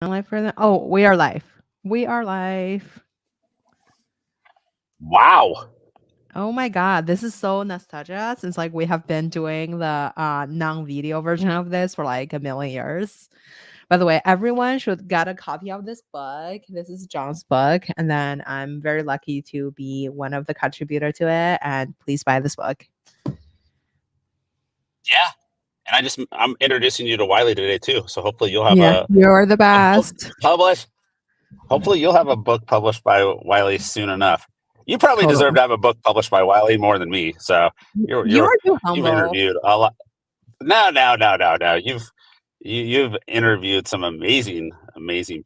Live for them. Oh, we are live. We are live. Wow. Oh my god, this is so nostalgia since like we have been doing the non-video version of this for like a million years. By the way, everyone should get a copy of this book. This is John's book, and then I'm very lucky to be one of the contributor to it. And please buy this book. Yeah. And I'm introducing you to Wiley today too. So hopefully you'll have Yeah, you're the a book best. published. Hopefully you'll have a book published by Wiley soon enough. You probably deserve Totally. to have a book published by Wiley more than me. So You are too you've humble. interviewed a lot. No. You've interviewed some amazing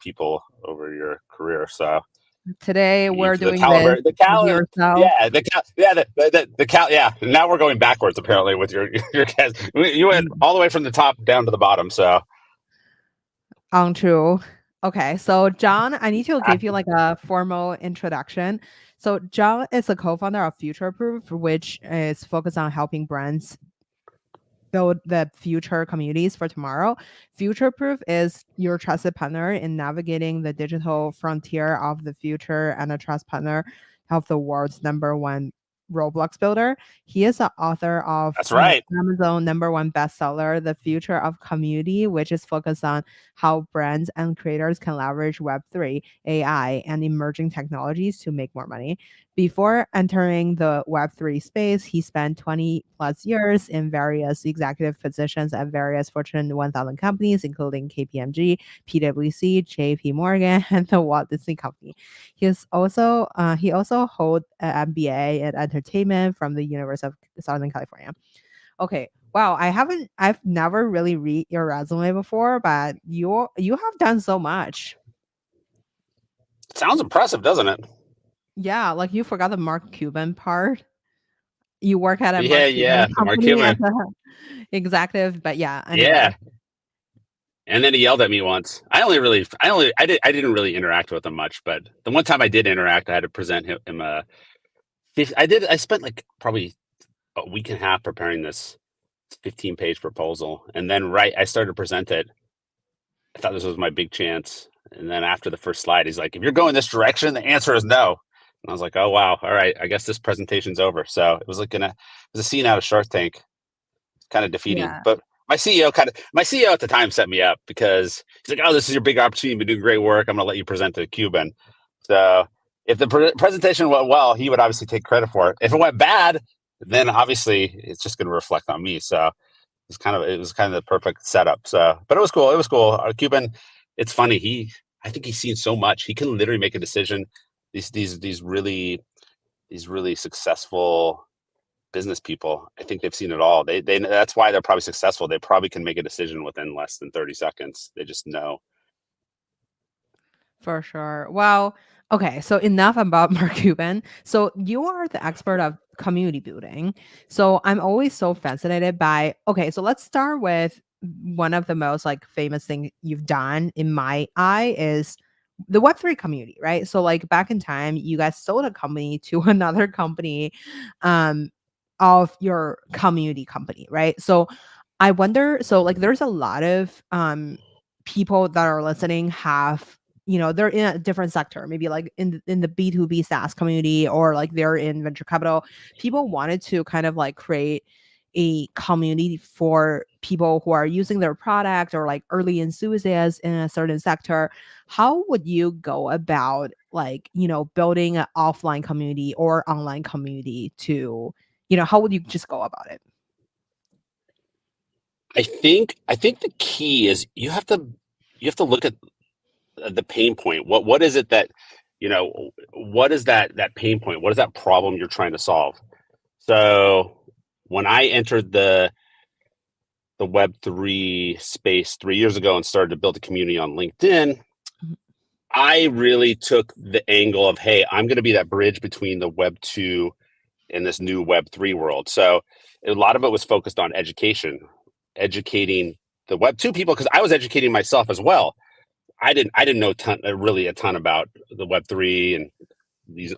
people over your career. So Today we're the doing this caliber, the with cal, yourself. yeah, the cal, yeah. Now we're going backwards apparently with your guys. You went all the way from the top down to the bottom. So Untrue. Okay, so John, I need to I, give you like a formal introduction. So John is a co-founder of Future Proof, which is focused on helping brands build the future communities for tomorrow. Future Proof is your trusted partner in navigating the digital frontier of the future and a trust partner of the world's number one Roblox builder. He is the author of that's right. Amazon number one bestseller, The Future of Community, which is focused on how brands and creators can leverage Web3, AI, and emerging technologies to make more money. Before entering the Web3 space, he spent 20 plus years in various executive positions at various Fortune 1000 companies, including KPMG, PwC, JP Morgan, and the Walt Disney Company. He also holds an MBA in entertainment from the University of Southern California. Okay. Wow, I've never really read your resume before, but you have done so much. Sounds impressive, doesn't it? Yeah, like you forgot the Mark Cuban part. You work at a Mark Cuban Yeah. Mark company as Cuban. a executive, but yeah, anyway. Yeah. And then he yelled at me once. I didn't really interact with him much, but the one time I did interact, I had to present him a. I spent like probably a week and a half preparing this 15-page proposal, and then I started to present it. I thought this was my big chance. And then after the first slide, he's like, if you're going this direction, the answer is no. And I was like, oh, wow. All right. I guess this presentation's over. So it was like it was a scene out of Shark Tank. It's kind of defeating. Yeah. But my CEO at the time set me up because he's like, oh, this is your big opportunity. You've been doing great work. I'm going to let you present to the Cuban. So if the presentation went well, he would obviously take credit for it. If it went bad, then obviously it's just going to reflect on me. So it was kind of the perfect setup. So, but it was cool. It was cool. Cuban, it's funny. I think he's seen so much. He can literally make a decision. These really successful business people, I think they've seen it all. They that's why they're probably successful. They probably can make a decision within less than 30 seconds. They just know. For sure. Well, okay, so enough about Mark Cuban. So you are the expert of community building. So I'm always so fascinated by okay, so let's start with one of the most like famous thing you've done in my eye is the Web3 community, right? So like back in time, you guys sold a company to another company um of your community company, right? So I wonder, so like there's a lot of people that are listening have they're in a different sector, maybe like in the B2B SaaS community or like they're in venture capital. People wanted to kind of like create a community for people who are using their product or like early enthusiasts in a certain sector. How would you go about like, building an offline community or online community to, how would you just go about it? I think the key is you have to look at the pain point. What is it that what is that pain point? What is that problem you're trying to solve? So when I entered the Web3 space 3 years ago and started to build a community on LinkedIn, Mhm. I really took the angle of, hey, I'm going to be that bridge between the Web2 and this new Web3 world. So a lot of it was focused on education, educating the Web2 people, because I was educating myself as well. I didn't know really a ton about the Web3 and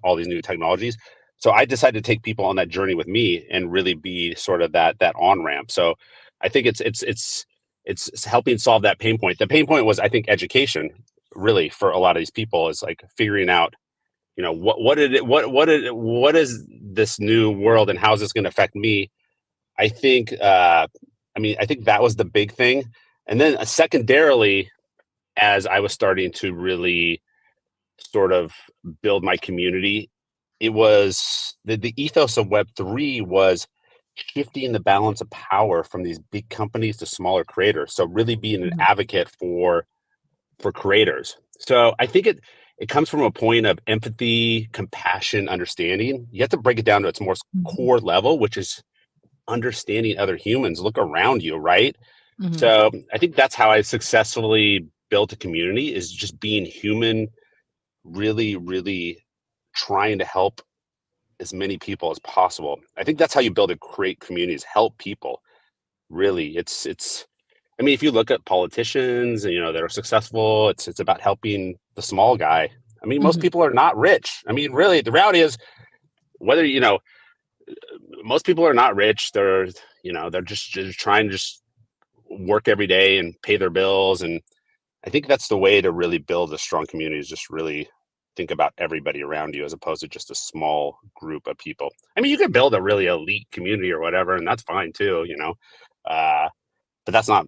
all these new technologies. So I decided to take people on that journey with me and really be sort of that on ramp. So I think it's helping solve that pain point. The pain point was, I think, education, really, for a lot of these people, is like figuring out, what is this new world and how is this going to affect me? I think, I think that was the big thing. And then secondarily, as I was starting to really sort of build my community, it was the ethos of Web3 was shifting the balance of power from these big companies to smaller creators. So really being an Mhm. advocate for creators. So I think it comes from a point of empathy, compassion, understanding. You have to break it down to its most Mhm. core level, which is understanding other humans. Look around you, right? Mhm. So I think that's how I successfully built a community, is just being human, really, really trying to help as many people as possible. I think that's how you build a great community, is help people. Really, it's. I mean, if you look at politicians, that are successful, it's about helping the small guy. I mean, most Mhm. people are not rich. I mean, really, the reality is, whether most people are not rich. They're just trying to just work every day and pay their bills. And I think that's the way to really build a strong community, is just really think about everybody around you as opposed to just a small group of people. I mean, you can build a really elite community or whatever, and that's fine too. Uh, but that's not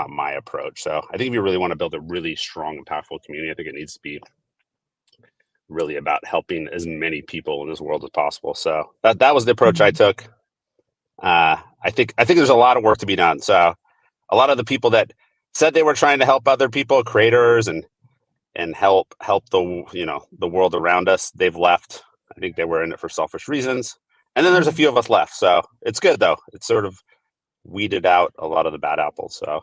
my approach. So I think if you really want to build a really strong and powerful community, I think it needs to be really about helping as many people in this world as possible. So that was the approach I Mhm. took. I think there's a lot of work to be done. So a lot of the people that said they were trying to help other people, creators, and help the world around us, they've left. I think they were in it for selfish reasons. And then there's a Mhm. few of us left. So it's good though. It's sort of weeded out a lot of the bad apples. So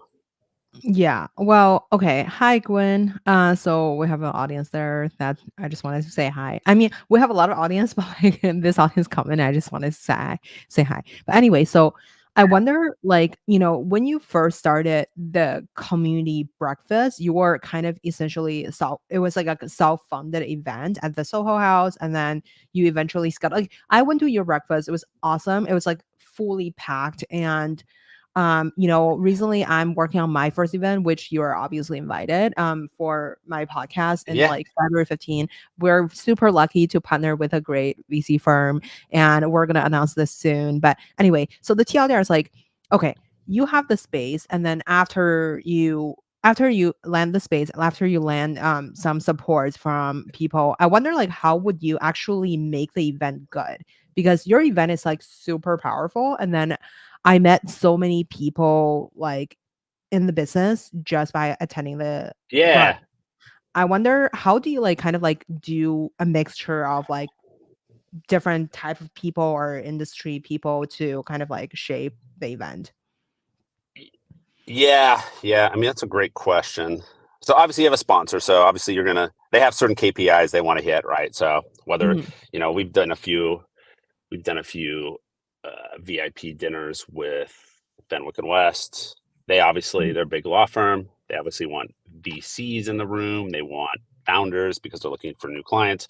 Yeah. Well, okay. Hi, Gwen. So we have an audience there that I just wanted to say hi. I mean, we have a lot of audience, but like this audience coming, I just wanted to say hi. But anyway, so I wonder, like, when you first started the community breakfast, you were kind of essentially it was like a self-funded event at the Soho House, and then you eventually got like I went to your breakfast. It was awesome. It was like fully packed and recently I'm working on my first event, which you're obviously invited for my podcast in yeah, like February 15. We're super lucky to partner with a great VC firm, and we're gonna announce this soon. But anyway, so the TLDR is like, okay, you have the space, and then after you land the space, after you land some support from people, I wonder like how would you actually make the event good? Because your event is like super powerful, and then I met so many people like in the business just by attending but yeah. I wonder how do you like kind of like do a mixture of like different type of people or industry people to kind of like shape the event? Yeah, yeah. I mean, that's a great question. So obviously you have a sponsor. So obviously they have certain KPIs they want to hit, right? So whether, Mhm, we've done a few VIP dinners with Fenwick and West. They're a big law firm. They obviously want VCs in the room. They want founders because they're looking for new clients.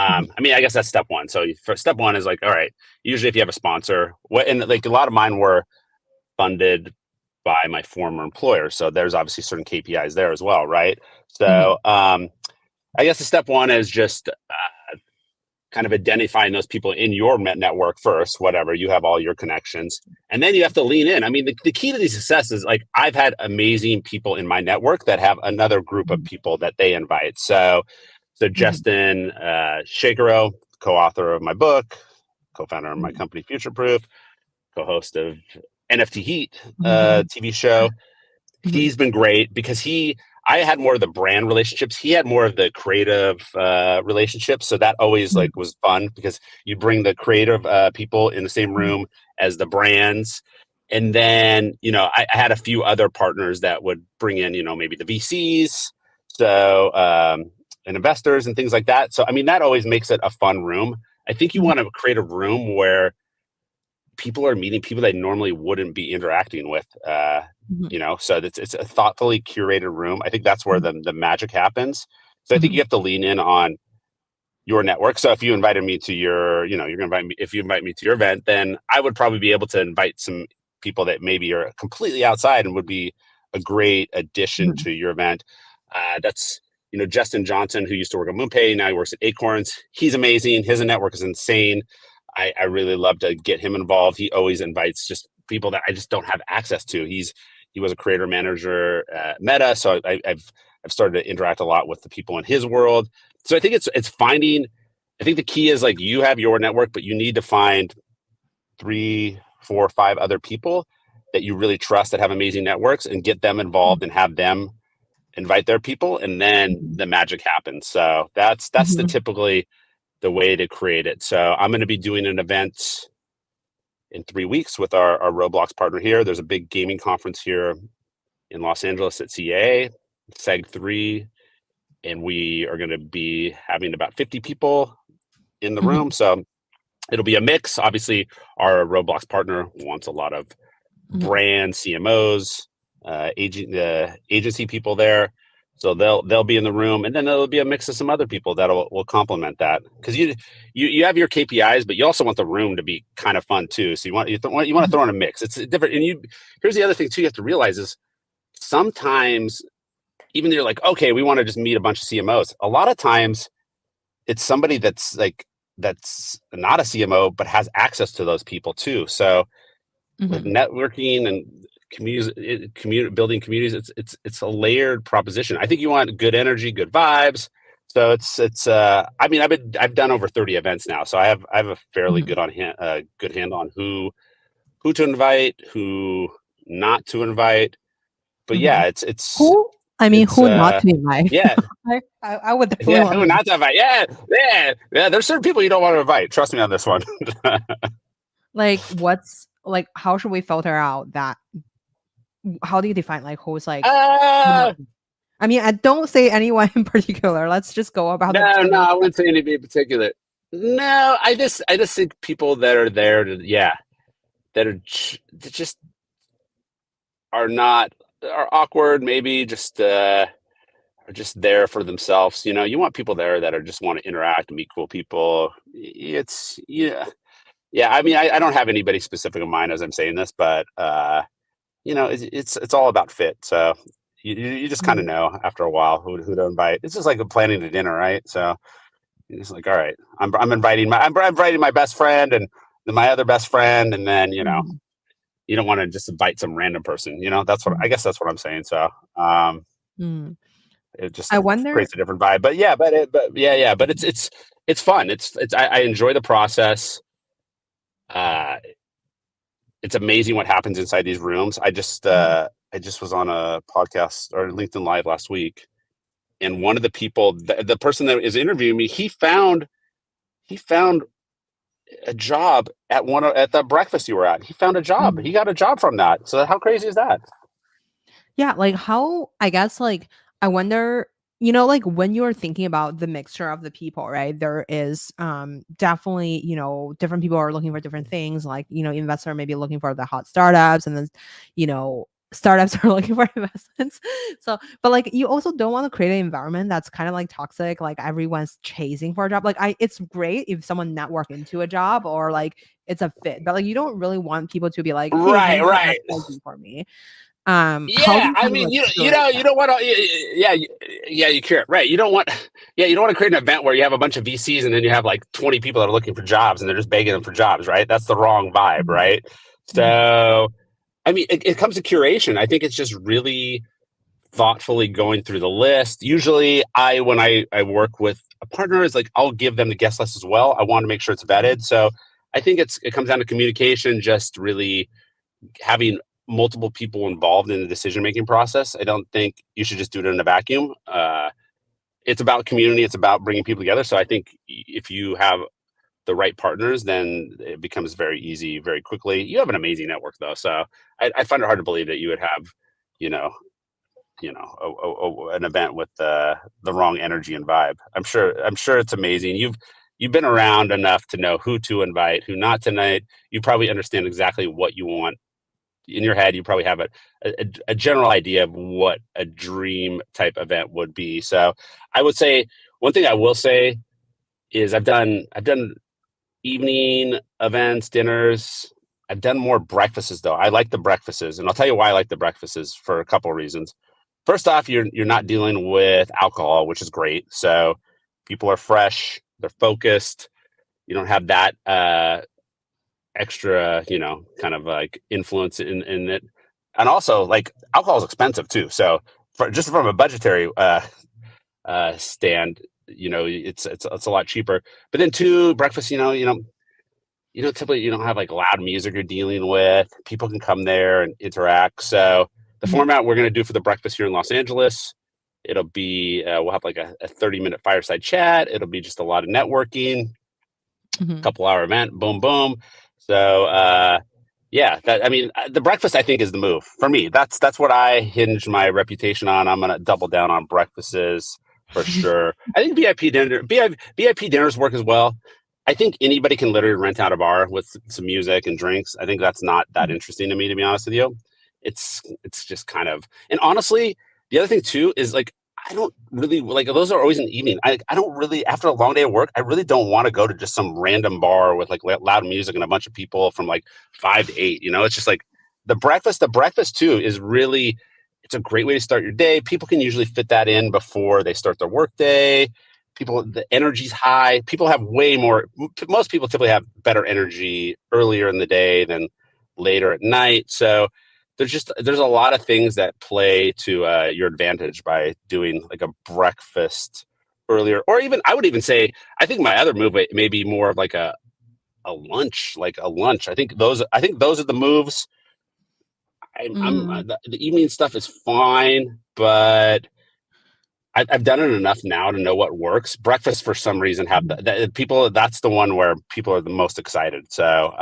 mhm, I guess that's step one. So for step one is like, all right, usually if you have a sponsor, and like a lot of mine were funded by my former employer. So there's obviously certain KPIs there as well, right? mhm, So I guess the step one is just kind of identifying those people in your network first, whatever, you have all your connections. And then you have to lean in. I mean, the key to the success is like I've had amazing people in my network that have another group of mhm, people that they invite. So mhm, Justin Shakero, co-author of my book, co-founder of my mhm, company Future Proof, co-host of NFT Heat mhm, TV show. mhm, He's been great because I had more of the brand relationships. He had more of the creative relationships. So that always mhm, like was fun because you bring the creative people in the same mhm, room as the brands. And then, I had a few other partners that would bring in, maybe the VCs, so and investors and things like that. So I mean, that always makes it a fun room. I think you mhm, want to create a room where people are meeting people they normally wouldn't be interacting with. mhm, So it's a thoughtfully curated room. I think that's where mhm, the magic happens. So I think you mhm, have to lean in on your network. So if you invited me to your, you're gonna invite me. If you invite me to your event, then I would probably be able to invite some people that maybe are completely outside and would be a great addition Mhm. to your event. That's Justin Johnson, who used to work at MoonPay, now he works at Acorns. He's amazing. His network is insane. I really love to get him involved. He always invites just people that I just don't have access to. He was a creator manager at Meta, so I've started to interact a lot with the people in his world. So I think it's finding. I think the key is like you have your network, but you need to find 3, 4, 5 other people that you really trust that have amazing networks and get them involved and have them invite their people, and then Mhm. the magic happens. So that's the Mhm. typically the way to create it. So I'm going to be doing an event in 3 weeks with our Roblox partner here. There's a big gaming conference here in Los Angeles at CA, SEG3, and we are going to be having about 50 people in the room. Mhm. So it'll be a mix. Obviously, our Roblox partner wants a lot of Mhm. brand CMOs, agency people there. So they'll be in the room, and then there'll be a mix of some other people that will complement that. Because you have your KPIs, but you also want the room to be kind of fun too. So you want to throw in a mix. It's different. And here's the other thing too. You have to realize is sometimes even though you're like, okay, we want to just meet a bunch of CMOs. A lot of times it's somebody that's not a CMO but has access to those people too. So with Mhm. networking and building communities, it's a layered proposition. I think you want good energy, good vibes. So it's I mean I've done over 30 events now, so I have a fairly Mhm. good handle on who to invite, who not to invite. But yeah, Mhm. it's Who I mean, it's who not to invite? yeah. I would definitely Yeah, want who to. not to invite? Yeah. There's certain people you don't want to invite. Trust me on this one. Like, how should we filter out that how do you define, like, who's, like, who not uh I mean, I don't say anyone in particular, let's just go about the no, general I stuff. wouldn't say anybody in particular. No, I just think people that are there to that just are not are awkward, maybe just are just there for themselves. You want people there that are just want to interact and meet cool people. It's yeah. I mean, I don't have anybody specific in mind as I'm saying this, but it's all about fit. So you just kind of Mhm. know after a while who to invite. It's just like planning a dinner, right? So you're just like, all right, I'm inviting my best friend and then my other best friend, and then Mhm. you don't want to just invite some random person. That's what I Mhm. guess that's what I'm saying. So um, Mm. it just I wonder creates a different vibe. But yeah, but it's fun. I enjoy the process. Uh, it's amazing what happens inside these rooms. Mhm. I just was on a podcast or LinkedIn Live last week, and one of the people, the person that is interviewing me, he found a job at the breakfast you were at. He found a job. Mhm. He got a job from that. So how crazy is that? Yeah, like, how I guess, like, I wonder, like, when you're thinking about the mixture of the people, right? There is, definitely, different people are looking for different things, like, investor may be looking for the hot startups, and then, startups are looking for investments. So, but, like, you also don't wanna create an environment that's kinda, like, toxic, like, everyone's chasing for a job. Like, it's great if someone network into a job or, like, it's a fit, but, like, you don't really want people to be like, "Hey, can Right, you do right. XYZ for me?" How do Yeah, you I kind of, mean, like, curate you that? don't want to. Yeah, yeah, you care, right? You don't want. Yeah, you don't want to create an event where you have a bunch of VCs and then you have like 20 people that are looking for jobs and they're just begging them for jobs, right? That's the wrong vibe, Mhm, right? mhm, So, I mean, it comes to curation. I think it's just really thoughtfully going through the list. Usually, when I work with a partner, is like I'll give them the guest list as well. I want to make sure it's vetted. So, I think it comes down to communication, just really having multiple people involved in the decision making process. I don't think you should just do it in a vacuum. It's about community. It's about bringing people together. So I think if you have the right partners, then it becomes very easy, very quickly. You have an amazing network, though, so I find it hard to believe that you would have, you know, an event with the wrong energy and vibe. I'm sure it's amazing. You've been around enough to know who to invite, who not to invite. You probably understand exactly what you want in your head. You probably have a general idea of what a dream type event would be. So I would say one thing I will say is I've done evening events, dinners. I've done more breakfasts though. I like the breakfasts, and I'll tell you why I like the breakfasts for a couple of reasons. First off, you're not dealing with alcohol, which is great. So people are fresh, they're focused. You don't have that extra, kind of like influence in it. And also, like alcohol is expensive too. So just from a budgetary stand, it's a lot cheaper. But then two, breakfast, typically you don't have like loud music you're dealing with. People can come there and interact. So the Mhm, format we're going to do for the breakfast here in Los Angeles, it'll be we'll have like a 30-minute fireside chat. It'll be just a lot of networking, mhm. couple-hour event, boom, boom. So yeah, the breakfast I think is the move for me. That's what I hinge my reputation on. I'm gonna double down on breakfasts for sure. I think VIP dinners work as well. I think anybody can literally rent out a bar with some music and drinks. I think that's not that interesting to be honest with you. It's just kind of, and honestly, the other thing too is like I don't really like those are always in the evening. I don't really after a long day of work, I really don't want to go to just some random bar with like loud music and a bunch of people from like 5 to 8. It's just like the breakfast too is really it's a great way to start your day. People can usually fit that in before they start their work day. The energy's high. People have way more most people typically have better energy earlier in the day than later at night. So there's a lot of things that play to your advantage by doing like a breakfast earlier, or even I would even say I think my other move may be more of like a lunch, like a lunch. I think those are the moves. Mm, The evening stuff is fine, but I've done it enough now to know what works. Breakfast for some reason have mhm, people. That's the one where people are the most excited. So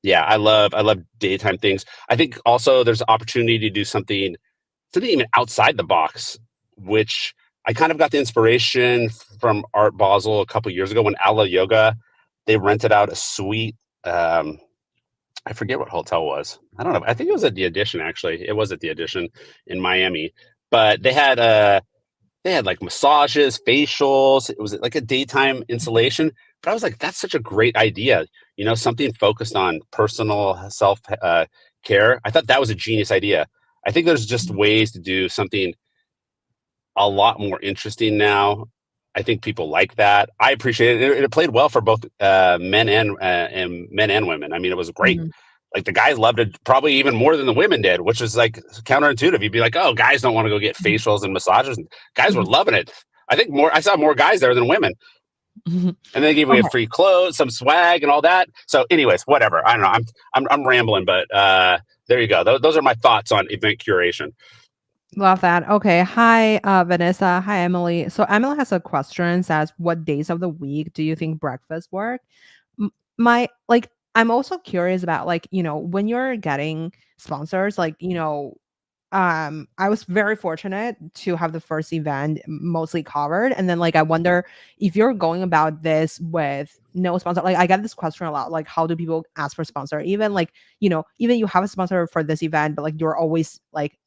yeah, I love daytime things. I think also there's opportunity to do something even outside the box, which I kind of got the inspiration from Art Basel a couple years ago when Ala Yoga they rented out a suite. Um, I forget what hotel it was. I don't know. I think it was at the Edition actually. It was at the Edition in Miami, but they had like massages, facials. It was like a daytime installation. But I was like, that's such a great idea. Something focused on personal self care. I thought that was a genius idea. I think there's just ways to do something a lot more interesting now. I think people like that. I appreciate it. It played well for both men and women. I mean, it was great. mhm, Like the guys loved it probably even more than the women did, which is like counterintuitive. You'd be like, oh, guys don't want to go get mhm, facials and massages. And guys were mhm, loving it. I saw more guys there than women. mhm. And they gave me Okay, free clothes, some swag, and all that. So, anyways, whatever. I don't know. I'm rambling, but there you go. Those are my thoughts on event curation. love that. Okay, hi, Vanessa. Hi, Emily. So Emily has a question. Says, "What days of the week do you think breakfast work?" I'm also curious about like when you're getting sponsors, I was very fortunate to have the first event mostly covered. And then like I wonder if you're going about this with no sponsor. Like I get this question a lot. Like, how do people ask for sponsor? Even like, even you have a sponsor for this event, but like you're always like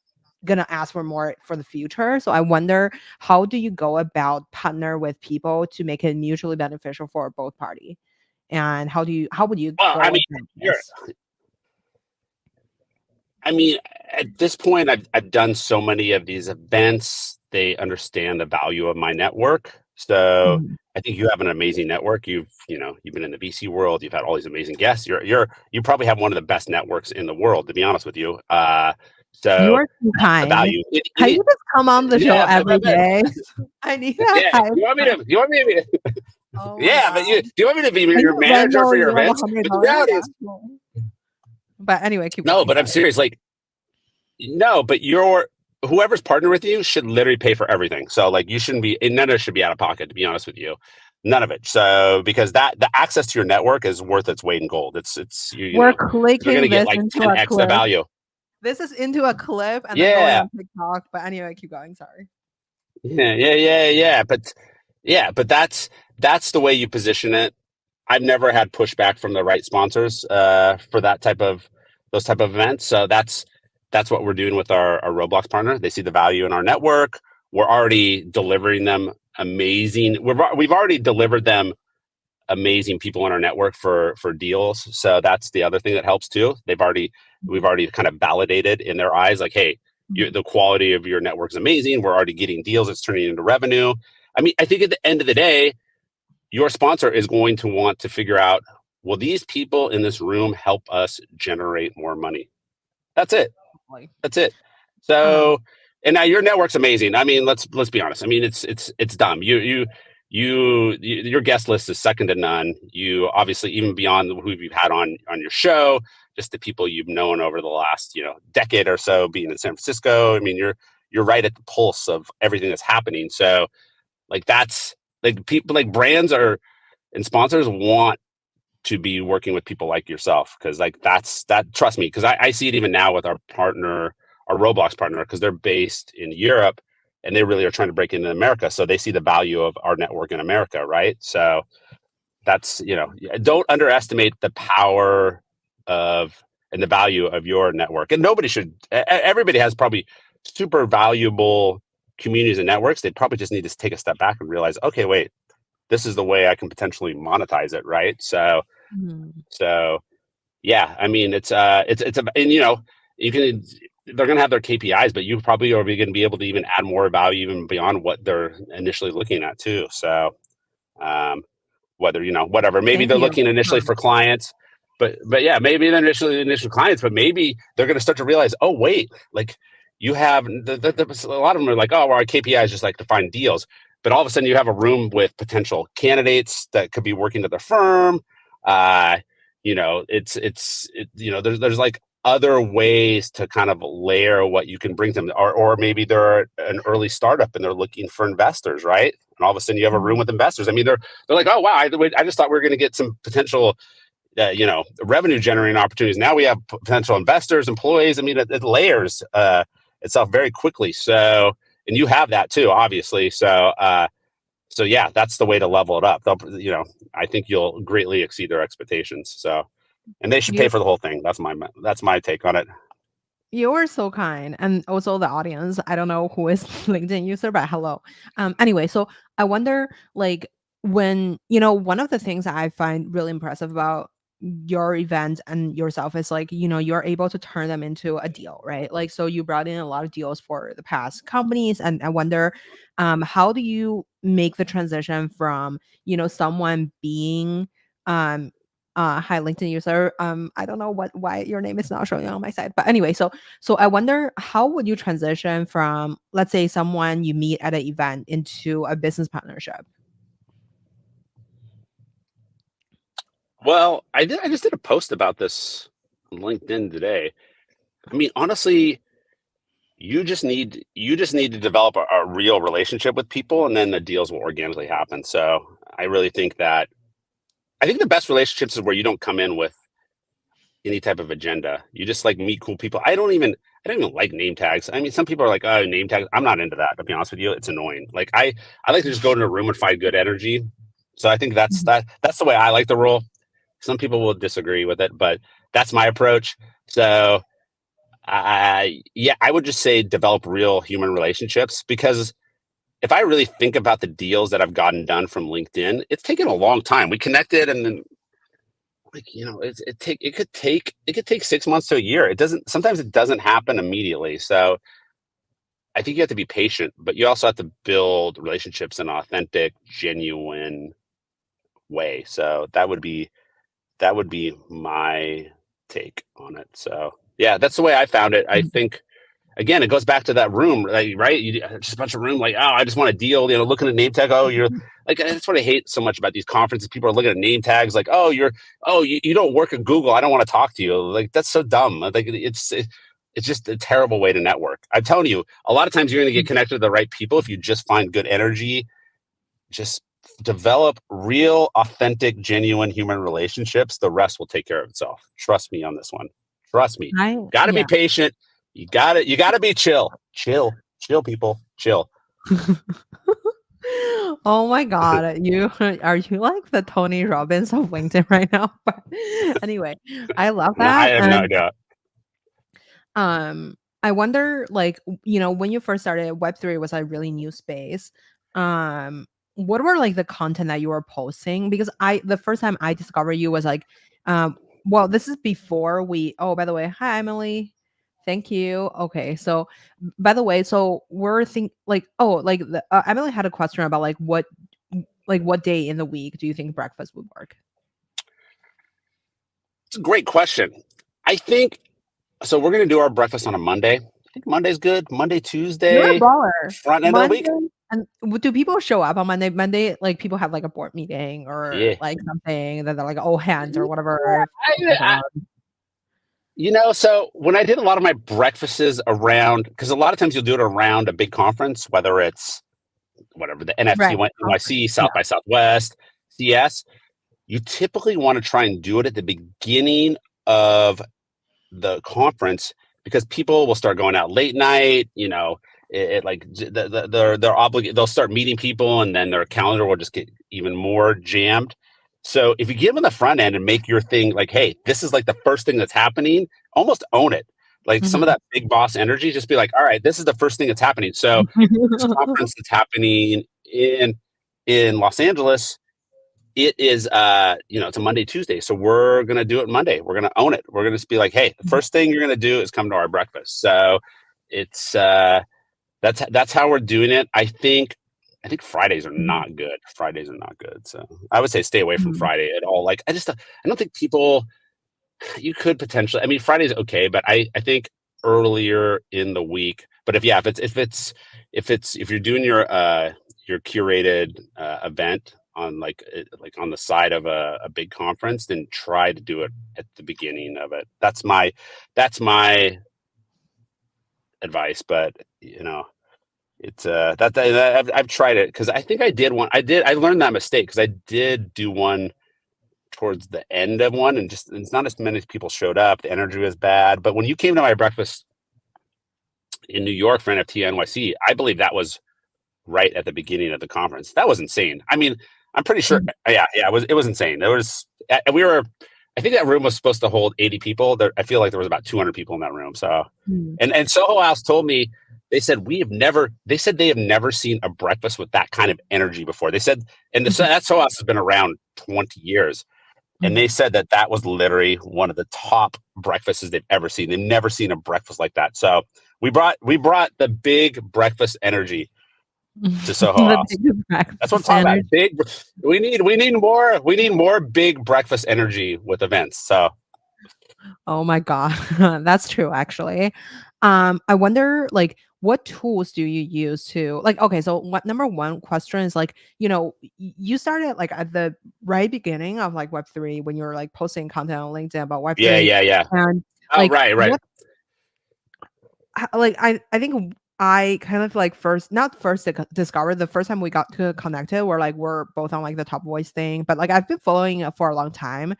gonna ask for more for the future. So I wonder how do you go about partner with people to make it mutually beneficial for both party? And how would you Well, go I mean, about you're this? I mean, at this point, I've done so many of these events. They understand the value of my network. So Mhm. I think you have an amazing network. You've been in the VC world. You've had all these amazing guests. You probably have one of the best networks in the world, to be honest with you. You So are too that's the kind. value. Can you just come on the show Yeah, every day? I need a yeah. high You want me five. to? You want me to? Oh my Yeah, but god. do you want me to be Can your you manager for Venmo your me like events? But the $100? reality Yeah, is, cool. But anyway, keep no. going. But I'm Sorry. serious. Like, no, but whoever's partnered with you should literally pay for everything. So like you shouldn't be and none of it should be out of pocket, to be honest with you. None of it. So because that the access to your network is worth its weight in gold. It's We're you're gonna clicking get this like into a 10x the clip. value. This is into a clip and then going Yeah. on TikTok. But anyway, keep going. Sorry. Yeah. But that's the way you position it. I've never had pushback from the right sponsors for those type of events. So that's what we're doing with our Roblox partner. They see the value in our network. We're already delivering them amazing. We've already delivered them amazing people in our network for deals. So that's the other thing that helps too. We've already kind of validated in their eyes, like, hey, Mhm. the quality of your network is amazing. We're already getting deals. It's turning into revenue. I mean, I think at the end of the day, your sponsor is going to want to figure out, will these people in this room help us generate more money? That's it. Like, That's it. um, So, and now your network's amazing. I mean, let's be honest. I mean, it's dumb. Your guest list is second to none. You obviously, even beyond who you've had on your show, just the people you've known over the last decade or so being in San Francisco. I mean, you're right at the pulse of everything that's happening. So, like, that's like, people, like, brands are and sponsors want to be working with people like yourself, because, like, that, trust me, because I see it even now with our partner, our Roblox partner, because they're based in Europe and they really are trying to break into America, so they see the value of our network in America, right? So that's, don't underestimate the power of and the value of your network. And nobody should, everybody has probably super valuable communities and networks. They probably just need to take a step back and realize, okay, wait, this is the way I can potentially monetize it, right? mhm. So yeah, I mean, and you can, they're going to have their KPIs, but you probably are going to be able to even add more value even beyond what they're initially looking at too. So um, whether, whatever, maybe Thank they're you. looking initially for clients, but yeah, maybe they're initially initial clients, but maybe they're going to start to realize, oh wait, like, you have a lot of them are like, oh, well, our KPI is just like to find deals, but all of a sudden you have a room with potential candidates that could be working at their firm. uh there's like other ways to kind of layer what you can bring them, or maybe they're an early startup and they're looking for investors, right? And all of a sudden you have a room Mhm. with investors. I mean, they're like, oh wow, I just thought we were going to get some potential revenue generating opportunities. Now we have potential investors, employees. I mean, it layers itself very quickly. So, and you have that too, obviously. So yeah, that's the way to level it up. I think you'll greatly exceed their expectations. So, and they should pay You for the whole thing. That's my take on it. you are so kind, and also the audience. I don't know who is LinkedIn user, but hello. Anyway, so I wonder, like, when one of the things that I find really impressive about your event and yourself is, like, you're able to turn them into a deal, right? Like, so you brought in a lot of deals for the past companies, and I wonder, how do you make the transition from someone being um hi LinkedIn user. I don't know why your name is not showing on my side. But anyway, so I wonder, how would you transition from, let's say, someone you meet at an event into a business partnership? Well, I just did a post about this on LinkedIn today. I mean, honestly, you just need to develop a real relationship with people, and then the deals will organically happen. So I think the best relationships is where you don't come in with any type of agenda. You just, like, meet cool people. I don't even like name tags. I mean, some people are like, oh, name tags. I'm not into that, to be honest with you. It's annoying. Like, I like to just go into a room and find good energy. So I think that's Mhm. that's the way I like to roll. Some people will disagree with it, but that's my approach. So yeah, I would just say develop real human relationships, because if I really think about the deals that I've gotten done from LinkedIn, it's taken a long time. We connected, and then, like, it could take 6 months to a year. Sometimes it doesn't happen immediately. So I think you have to be patient, but you also have to build relationships in an authentic, genuine way. So that would be my take on it. So yeah, that's the way I found it. I think, again, it goes back to that room, like, right? Just a bunch of room, like, oh, I just want a deal, looking at name tag. Oh, you're like, that's what I hate so much about these conferences. People are looking at name tags, like, you don't work at Google. I don't want to talk to you. Like, that's so dumb. Like, it's just a terrible way to network. I'm telling you, a lot of times you're going to get connected to the right people if you just find good energy. Just develop real, authentic, genuine human relationships. The rest will take care of itself. Trust me on this one. Trust me. Got to be Yeah. patient. You got to be chill. Chill, people. Chill. Oh my God. Are you like the Tony Robbins of LinkedIn right now? But anyway, I love No, I that. have no And idea. I wonder, like, when you first started, Web3 was a really new space. Um, what were like the content that you were posting? Because the first time I discovered you was like, well, this is before we. Oh, by the way, hi Emily, thank you. Okay, so by the way, so we're like, oh, like Emily had a question about like what day in the week do you think breakfast would work? It's a great question. I think so. We're going to do our breakfast on a Monday. I think Monday's good. Monday, You're a Tuesday, baller. front end of the Monday, week. and do people show up on Monday? Monday, like people have like a board meeting or Yeah. like something that they're like all hands or Yeah, whatever. so when I did a lot of my breakfasts around, because a lot of times you'll do it around a big conference, whether it's whatever the NFT, Right. NYC, Yeah. South by Southwest, CS, you typically want to try and do it at the beginning of the conference because people will start going out late night. Like they're obligated. They'll start meeting people, and then their calendar will just get even more jammed. So if you give them the front end and make your thing like, hey, this is like the first thing that's happening, almost own it. Like some of Mhm. that big boss energy, just be like, all right, this is the first thing that's happening. So this conference that's happening in Los Angeles, it is it's a Monday, Tuesday. So we're gonna do it Monday. We're gonna own it. We're gonna just be like, hey, the first thing you're gonna do is come to our breakfast. So it's that's how we're doing it. I think Fridays are Mhm. not good. Fridays are not good. So I would say stay away from Mhm. Friday at all. Like I don't think people you could potentially. I mean, Friday's okay, but I think earlier in the week. But if you're doing your curated event on like on the side of a big conference, then try to do it at the beginning of it. That's my advice. But it's I've tried it because I think I learned that mistake because I did do one towards the end of one, and just it's not as many people showed up. The energy was bad. But when you came to my breakfast in New York for NFT NYC, I believe that was right at the beginning of the conference. That was insane. I mean, I'm pretty sure. Mhm. Yeah, it was insane. We were. I think that room was supposed to hold 80 people. I feel like there was about 200 people in that room. So, Mhm. and Soho House told me they said they said they have never seen a breakfast with that kind of energy before. They said, and that Soho House has been around 20 years. And Mhm. they said that was literally one of the top breakfasts they've ever seen. They've never seen a breakfast like that. So we brought the big breakfast energy to Soho The House. biggest That's what I'm breakfast talking about. energy. Big. We need more big breakfast energy with events. So Oh my god, that's true actually. I wonder like what tools do you use to like okay, so what number one question is like, you started like at the right beginning of like Web3 when you were like posting content on LinkedIn about yeah, Web3 yeah, yeah. and Oh, like right. what like I think I kind of like first not first discovered the first time we got to connected we're both on like the top voice thing, but like I've been following it for a long time.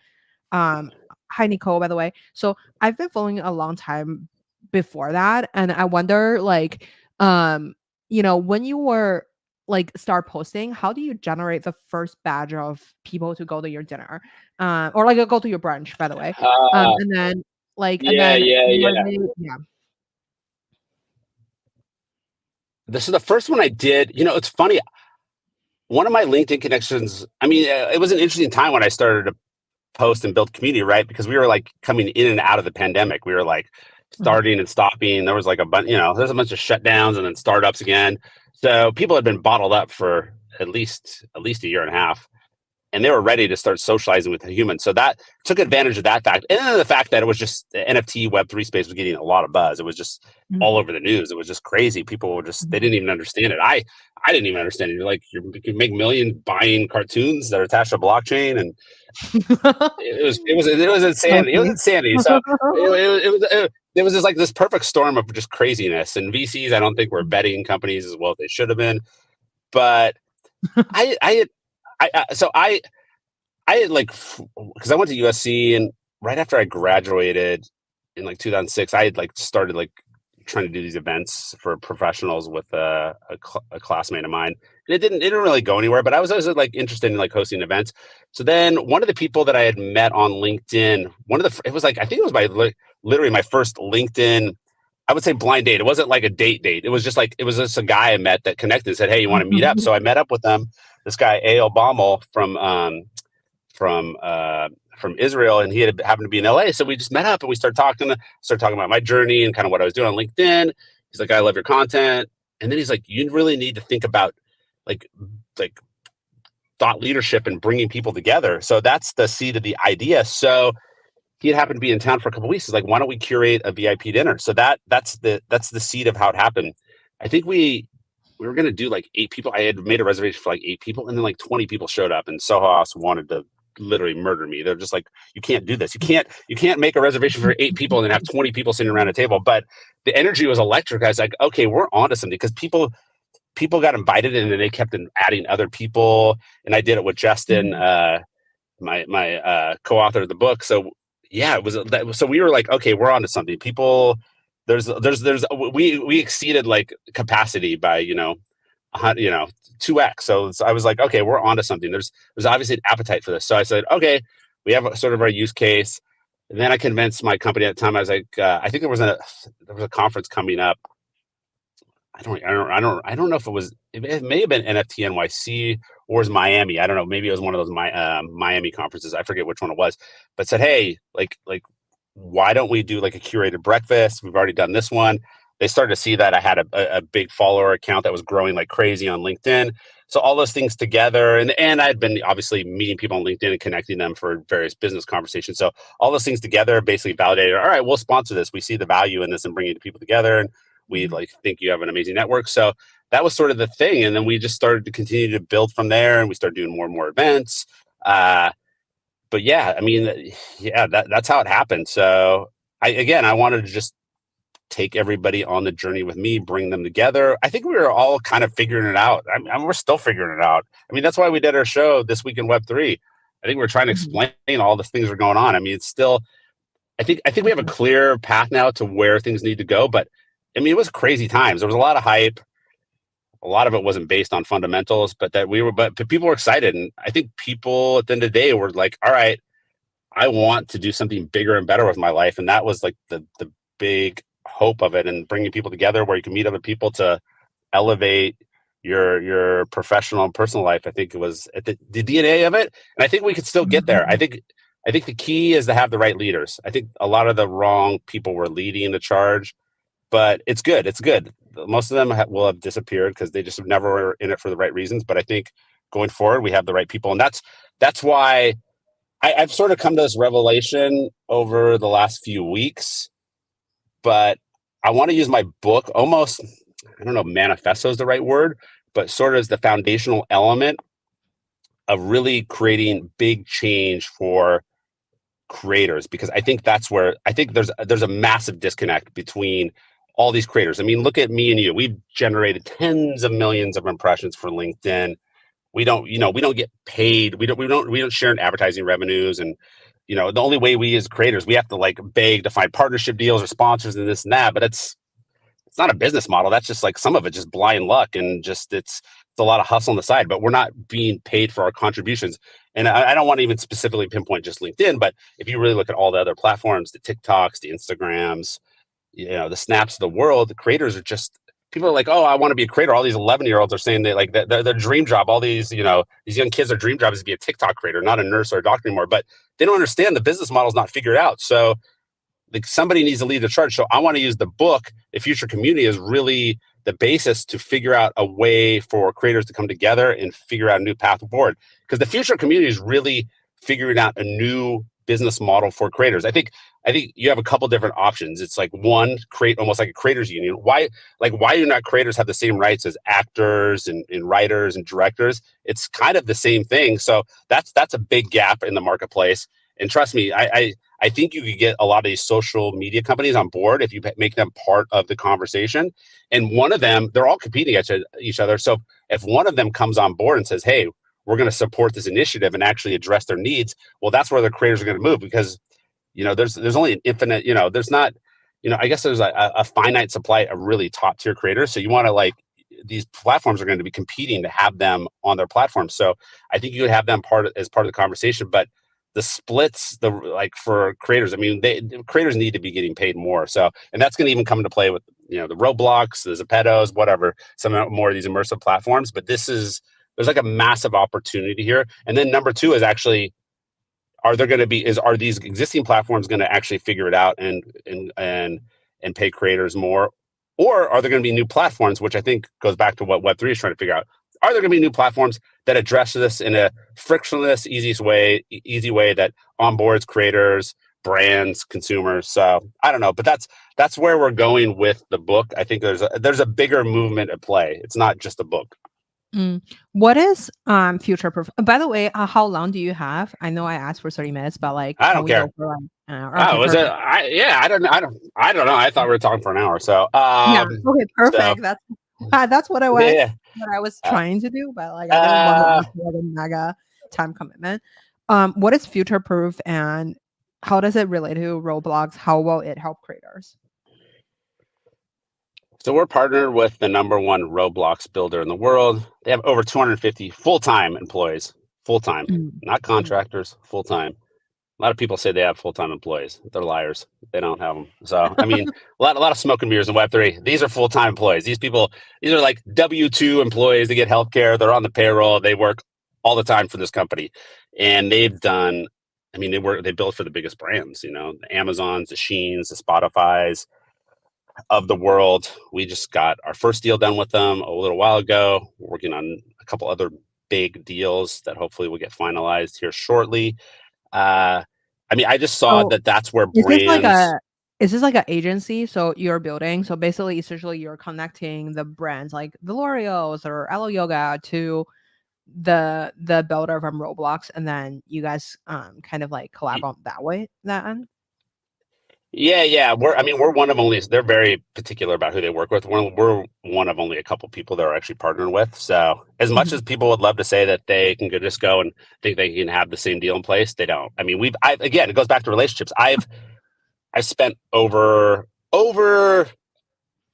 Hi Nicole, by the way. So I've been following a long time before that, and I wonder, like, when you were like start posting, how do you generate the first batch of people to go to your dinner, or like go to your brunch, by the way, Uh, and then yeah, yeah, were yeah. they, yeah. This is the first one I did. It's funny. One of my LinkedIn connections. I mean, it was an interesting time when I started to post and build community, right? Because we were like coming in and out of the pandemic. We were like Mhm, starting and stopping. There was like there's a bunch of shutdowns and then startups again. So people had been bottled up for at least a year and a half, and they were ready to start socializing with the humans. So that took advantage of that fact, and then the fact that it was just the NFT Web3 space was getting a lot of buzz. It was just all mhm, over the news. It was just crazy. People were just they mhm. didn't even understand it. I didn't even understand it. You're like you can make millions buying cartoons that are attached to blockchain, and it was insanity. It was Totally. insanity. So it was just like this perfect storm of just craziness. And VCs, I don't think were betting companies as well as they should have been. But I I had so I had like because I went to USC, and right after I graduated in like 2006, I had like started like trying to do these events for professionals with a classmate of mine. And it didn't really go anywhere, but I was always like interested in like hosting events. So then one of the people that I had met on LinkedIn, it was like I think it was literally my first LinkedIn I would say blind date. It wasn't like a date. It was just like, it was just a guy I met that connected and said, hey, you want to meet up? Mhm. So I met up with them. This guy, A.L. Baumel from from Israel, and he had happened to be in LA. So we just met up and we started talking about my journey and kind of what I was doing on LinkedIn. He's like, I love your content. And then he's like, you really need to think about like like thought leadership and bringing people together. So that's the seed of the idea. So he had happened to be in town for a couple of weeks. He's like, why don't we curate a VIP dinner? So that's the seed of how it happened. I think we were gonna do like 8 people. I had made a reservation for like 8 people, and then like 20 people showed up, and Soho House wanted to literally murder me. They're just like, you can't do this. You can't make a reservation for 8 people and then have 20 people sitting around a table. But the energy was electric. I was like, okay, we're onto something, because people got invited and then they kept adding other people. And I did it with Justin, Mhm. my co-author of the book. So yeah, so we were like, okay, we're onto something. People, there's we exceeded like capacity by, 2x. So I was like, okay, we're onto something. There's obviously an appetite for this. So I said, okay, we have sort of our use case. And then I convinced my company at the time. I was like, I think there was a conference coming up. I don't know if it may have been NFT NYC or was Miami. I don't know. Maybe it was one of those Miami conferences. I forget which one it was, but said, hey, why don't we do like a curated breakfast? We've already done this one. They started to see that I had a big follower account that was growing like crazy on LinkedIn. So all those things together, and I'd been obviously meeting people on LinkedIn and connecting them for various business conversations. So all those things together basically validated, all right, we'll sponsor this. We see the value in this and bringing people together. And we Mhm. like think you have an amazing network. So that was sort of the thing. And then we just started to continue to build from there, and we started doing more and more events. But yeah, I mean, yeah, that's how it happened. So I wanted to just take everybody on the journey with me, bring them together. I think we were all kind of figuring it out. We're still figuring it out. I mean, that's why we did our show This Week in Web3. I think we're trying to Mhm. explain all the things that are going on. I mean, it's still, I think we have a Mhm. clear path now to where things need to go. But I mean, it was crazy times. There was a lot of hype. A lot of it wasn't based on fundamentals, but people were excited. And I think people at the end of the day were like, all right, I want to do something bigger and better with my life. And that was like the big hope of it, and bringing people together where you can meet other people to elevate your professional and personal life. I think it was at the DNA of it. And I think we could still get there. Mhm. I think the key is to have the right leaders. I think a lot of the wrong people were leading the charge, but it's good. It's good. Most of them will have disappeared because they just never were in it for the right reasons. But I think going forward, we have the right people, and that's why I've sort of come to this revelation over the last few weeks. But I want to use my book almost. I don't know, manifesto is the right word, but sort of as the foundational element of really creating big change for creators, because I think that's where I think there's a massive disconnect between all these creators. I mean, look at me and you. We've generated tens of millions of impressions for LinkedIn. We don't get paid. We don't share in advertising revenues. And the only way we as creators, we have to like beg to find partnership deals or sponsors and this and that. But it's not a business model. That's just like some of it just blind luck, and just it's a lot of hustle on the side, but we're not being paid for our contributions. And I don't want to even specifically pinpoint just LinkedIn, but if you really look at all the other platforms, the TikToks, the Instagrams, the Snaps of the world, the creators are just people are like, oh, I want to be a creator. All these 11-year-olds are saying they like their dream job. All these young kids, their dream job is to be a TikTok creator, not a nurse or a doctor anymore. But they don't understand the business model is not figured out. So like somebody needs to lead the charge. So I want to use the book, The Future Community, as really the basis to figure out a way for creators to come together and figure out a new path forward. Because the future community is really figuring out a new business model for creators. I think you have a couple different options. It's like one, create almost like a creators union. Why do not creators have the same rights as actors and writers and directors? It's kind of the same thing. So that's a big gap in the marketplace. And trust me, I think you could get a lot of these social media companies on board if you make them part of the conversation. And one of them, they're all competing against each other. So if one of them comes on board and says, hey, we're going to support this initiative and actually address their needs, well, that's where the creators are going to move, because there's only an infinite, there's not, I guess there's a finite supply of really top tier creators. So you want to like, these platforms are going to be competing to have them on their platform. So I think you would have them as part of the conversation. But the splits, for creators. I mean, creators need to be getting paid more. So, and that's going to even come into play with the Roblox, the Zappetos, whatever, some more of these immersive platforms. But there's like a massive opportunity here. And then number two is actually, are these existing platforms going to actually figure it out and pay creators more, or are there going to be new platforms, which I think goes back to what Web3 is trying to figure out? Are there going to be new platforms that address this in a frictionless, easy way that onboards creators, brands, consumers? So I don't know, but that's where we're going with the book. I think there's a bigger movement at play. It's not just a book. Mm. What is future proof? By the way, how long do you have? I know I asked for 30 minutes, but like, I can don't we go care. for like an hour? Oh, Okay, was it? perfect. I don't know. I thought we were talking for an hour. So, Yeah. Okay, so perfect. That's what yeah. I was Uh, trying to do, but like I didn't want to uh, make like a mega time commitment. What is future proof and how does it relate to Roblox? How will it help creators? so we're partnered with the number one Roblox builder in the world. They have over 250 full-time employees, full-time, Mm, not mm, contractors, full-time. A lot of people say they have full-time employees. They're liars. They don't have them. So, I mean, a lot of smoke and mirrors in Web3. These are full-time employees. These are like W-2 employees. They get healthcare. They're on the payroll. They work all the time for this company. And they build for the biggest brands, the Amazons, the Sheins, the Spotifys of the world. We just got our first deal done with them a little while ago. We're working on a couple other big deals that hopefully will get finalized here shortly. I just saw So that that's where is this like brands. a is this like an agency? So you're building. So basically, essentially, you're connecting the brands like the L'Oreal's or Elo Yoga to the builder from Roblox, and then you guys kind of like collab on that way. That end. Yeah. We're one of only. They're very particular about who they work with. We're one of only a couple people that are actually partnering with. So as much Mhm. as people would love to say that they can just go and think they can have the same deal in place, they don't. I mean, again, it goes back to relationships. I've spent over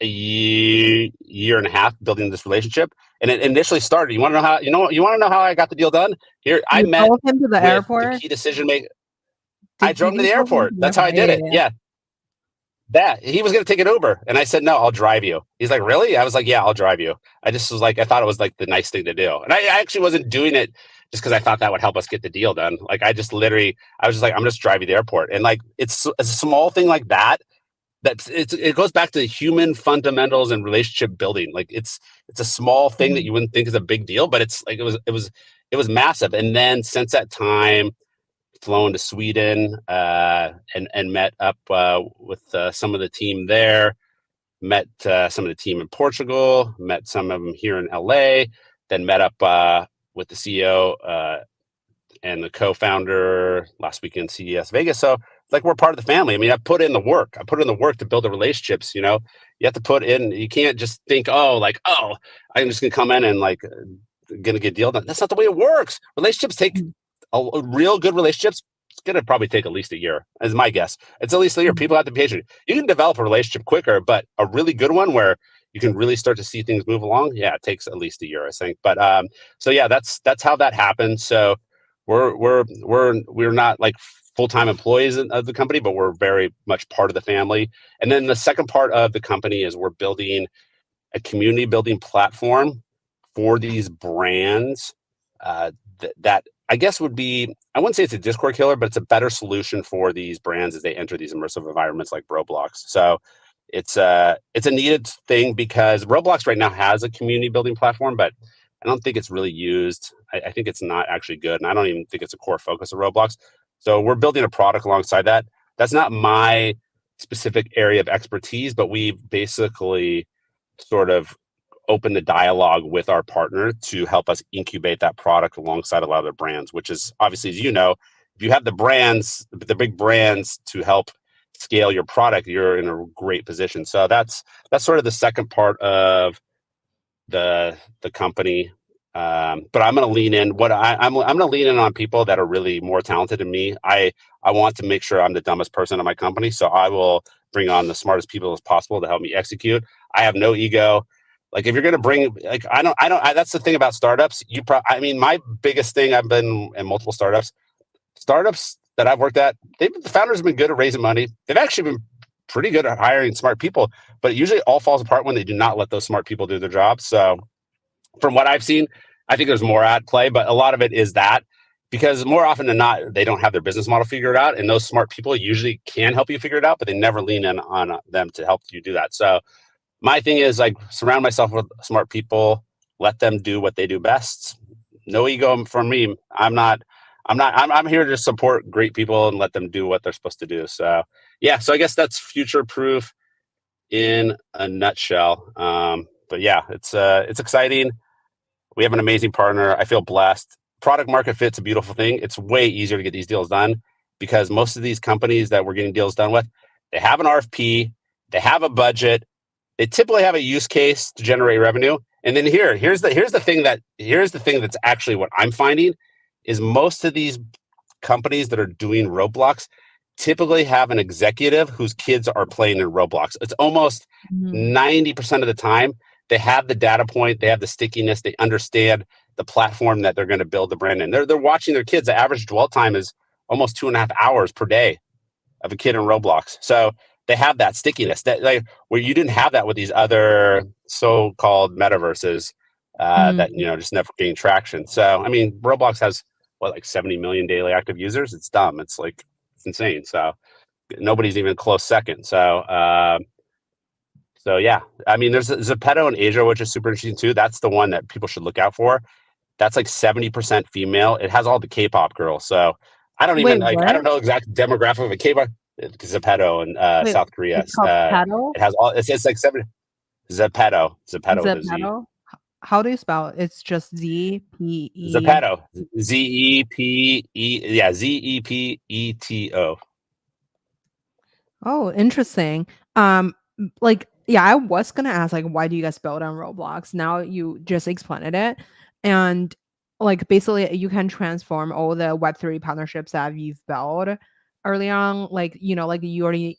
a year and a half building this relationship, and it initially started. You want to know how I got the deal done? Here, I You met drove him to the with the airport. key decision maker. I Did drove him to you the drove him airport. to the That's how airport? I Yeah, did yeah, it. yeah. Yeah, that he was going to take an Uber, and I said no, I'll drive you. He's like, really? I was like, yeah, I'll drive you. I just was like, I thought it was like the nice thing to do, and I actually wasn't doing it just because I thought that would help us get the deal done. Like I was just like, I'm just driving to the airport, and like it's a small thing like that it goes back to human fundamentals and relationship building. Like it's a small thing that Mhm. you wouldn't think is a big deal, but it's like it was massive. And then since that time, flown to Sweden and met up with some of the team there. Met some of the team in Portugal. Met some of them here in LA. Then met up with the CEO and the co-founder last week in CES Vegas. So like we're part of the family. I mean, I put in the work. I put in the work to build the relationships. You have to put in. You can't just think, I'm just gonna come in and like gonna get deal done. That's not the way it works. Relationships take Mhm. a real good relationships. It's gonna probably take at least a year, is my guess. It's at least a year. Mhm. People have to be patient. You can develop a relationship quicker, but a really good one where you can really start to see things move along. Yeah, it takes at least a year, I think. But so yeah, that's how that happens. So we're not like full-time employees of the company, but we're very much part of the family. And then the second part of the company is we're building a community building platform for these brands that I guess would be, I wouldn't say it's a Discord killer, but it's a better solution for these brands as they enter these immersive environments like Roblox. So it's a needed thing because Roblox right now has a community building platform, but I don't think it's really used. I think it's not actually good, and I don't even think it's a core focus of Roblox. So we're building a product alongside that. That's not my specific area of expertise, but we basically sort of open the dialogue with our partner to help us incubate that product alongside a lot of the brands, which is obviously, as you know, if you have the brands, the big brands to help scale your product, you're in a great position. So that's sort of the second part of the company. But I'm going to lean in. I'm going to lean in on people that are really more talented than me. I want to make sure I'm the dumbest person in my company, so I will bring on the smartest people as possible to help me execute. I have no ego. Like if you're going to bring, like that's the thing about startups. I mean, my biggest thing. I've been in multiple startups. startups that I've worked at, the founders have been good at raising money. They've actually been pretty good at hiring smart people, but it usually all falls apart when they do not let those smart people do their job. So from what I've seen, I think there's more at play, but a lot of it is that because more often than not, they don't have their business model figured out, and those smart people usually can help you figure it out, but they never lean in on them to help you do that. So my thing is like surround myself with smart people, let them do what they do best. No ego from me. I'm here to support great people and let them do what they're supposed to do. So yeah, so I guess that's future proof in a nutshell. But yeah, it's exciting. We have an amazing partner. I feel blessed. Product market fit's a beautiful thing. It's way easier to get these deals done because most of these companies that we're getting deals done with, they have an RFP, they have a budget, they typically have a use case to generate revenue. And then here's the thing that's actually what I'm finding is most of these companies that are doing Roblox typically have an executive whose kids are playing in Roblox. It's almost Mhm. 90% of the time they have the data point, they have the stickiness, they understand the platform that they're going to build the brand in. They're watching their kids. The average dwell time is almost 2.5 hours per day of a kid in Roblox. So they have that stickiness that like where you didn't have that with these other so-called metaverses that Mm. just never gain traction. So I mean, Roblox has what like 70 million daily active users. It's dumb. It's like it's insane. So nobody's even close second. So yeah, I mean, there's Zepeto in Asia, which is super interesting too. That's the one that people should look out for. That's like 70% female. It has all the K-pop girls. So I don't even Wait, like I what? don't know exact demographic of a K-pop. Zepeto in Wait, South Korea. it's called paddle? It has all. It's like 70. Zepeto. Zepeto with a Z. Zepeto? How do you spell it? It's just Z-P-E. Zepeto. Zepe. Yeah, Zepeto. Oh, interesting. Like, yeah, I was gonna ask, like, why do you guys build on Roblox? Now you just explained it, and like, basically, you can transform all the Web3 partnerships that you've built early on. Like, like you already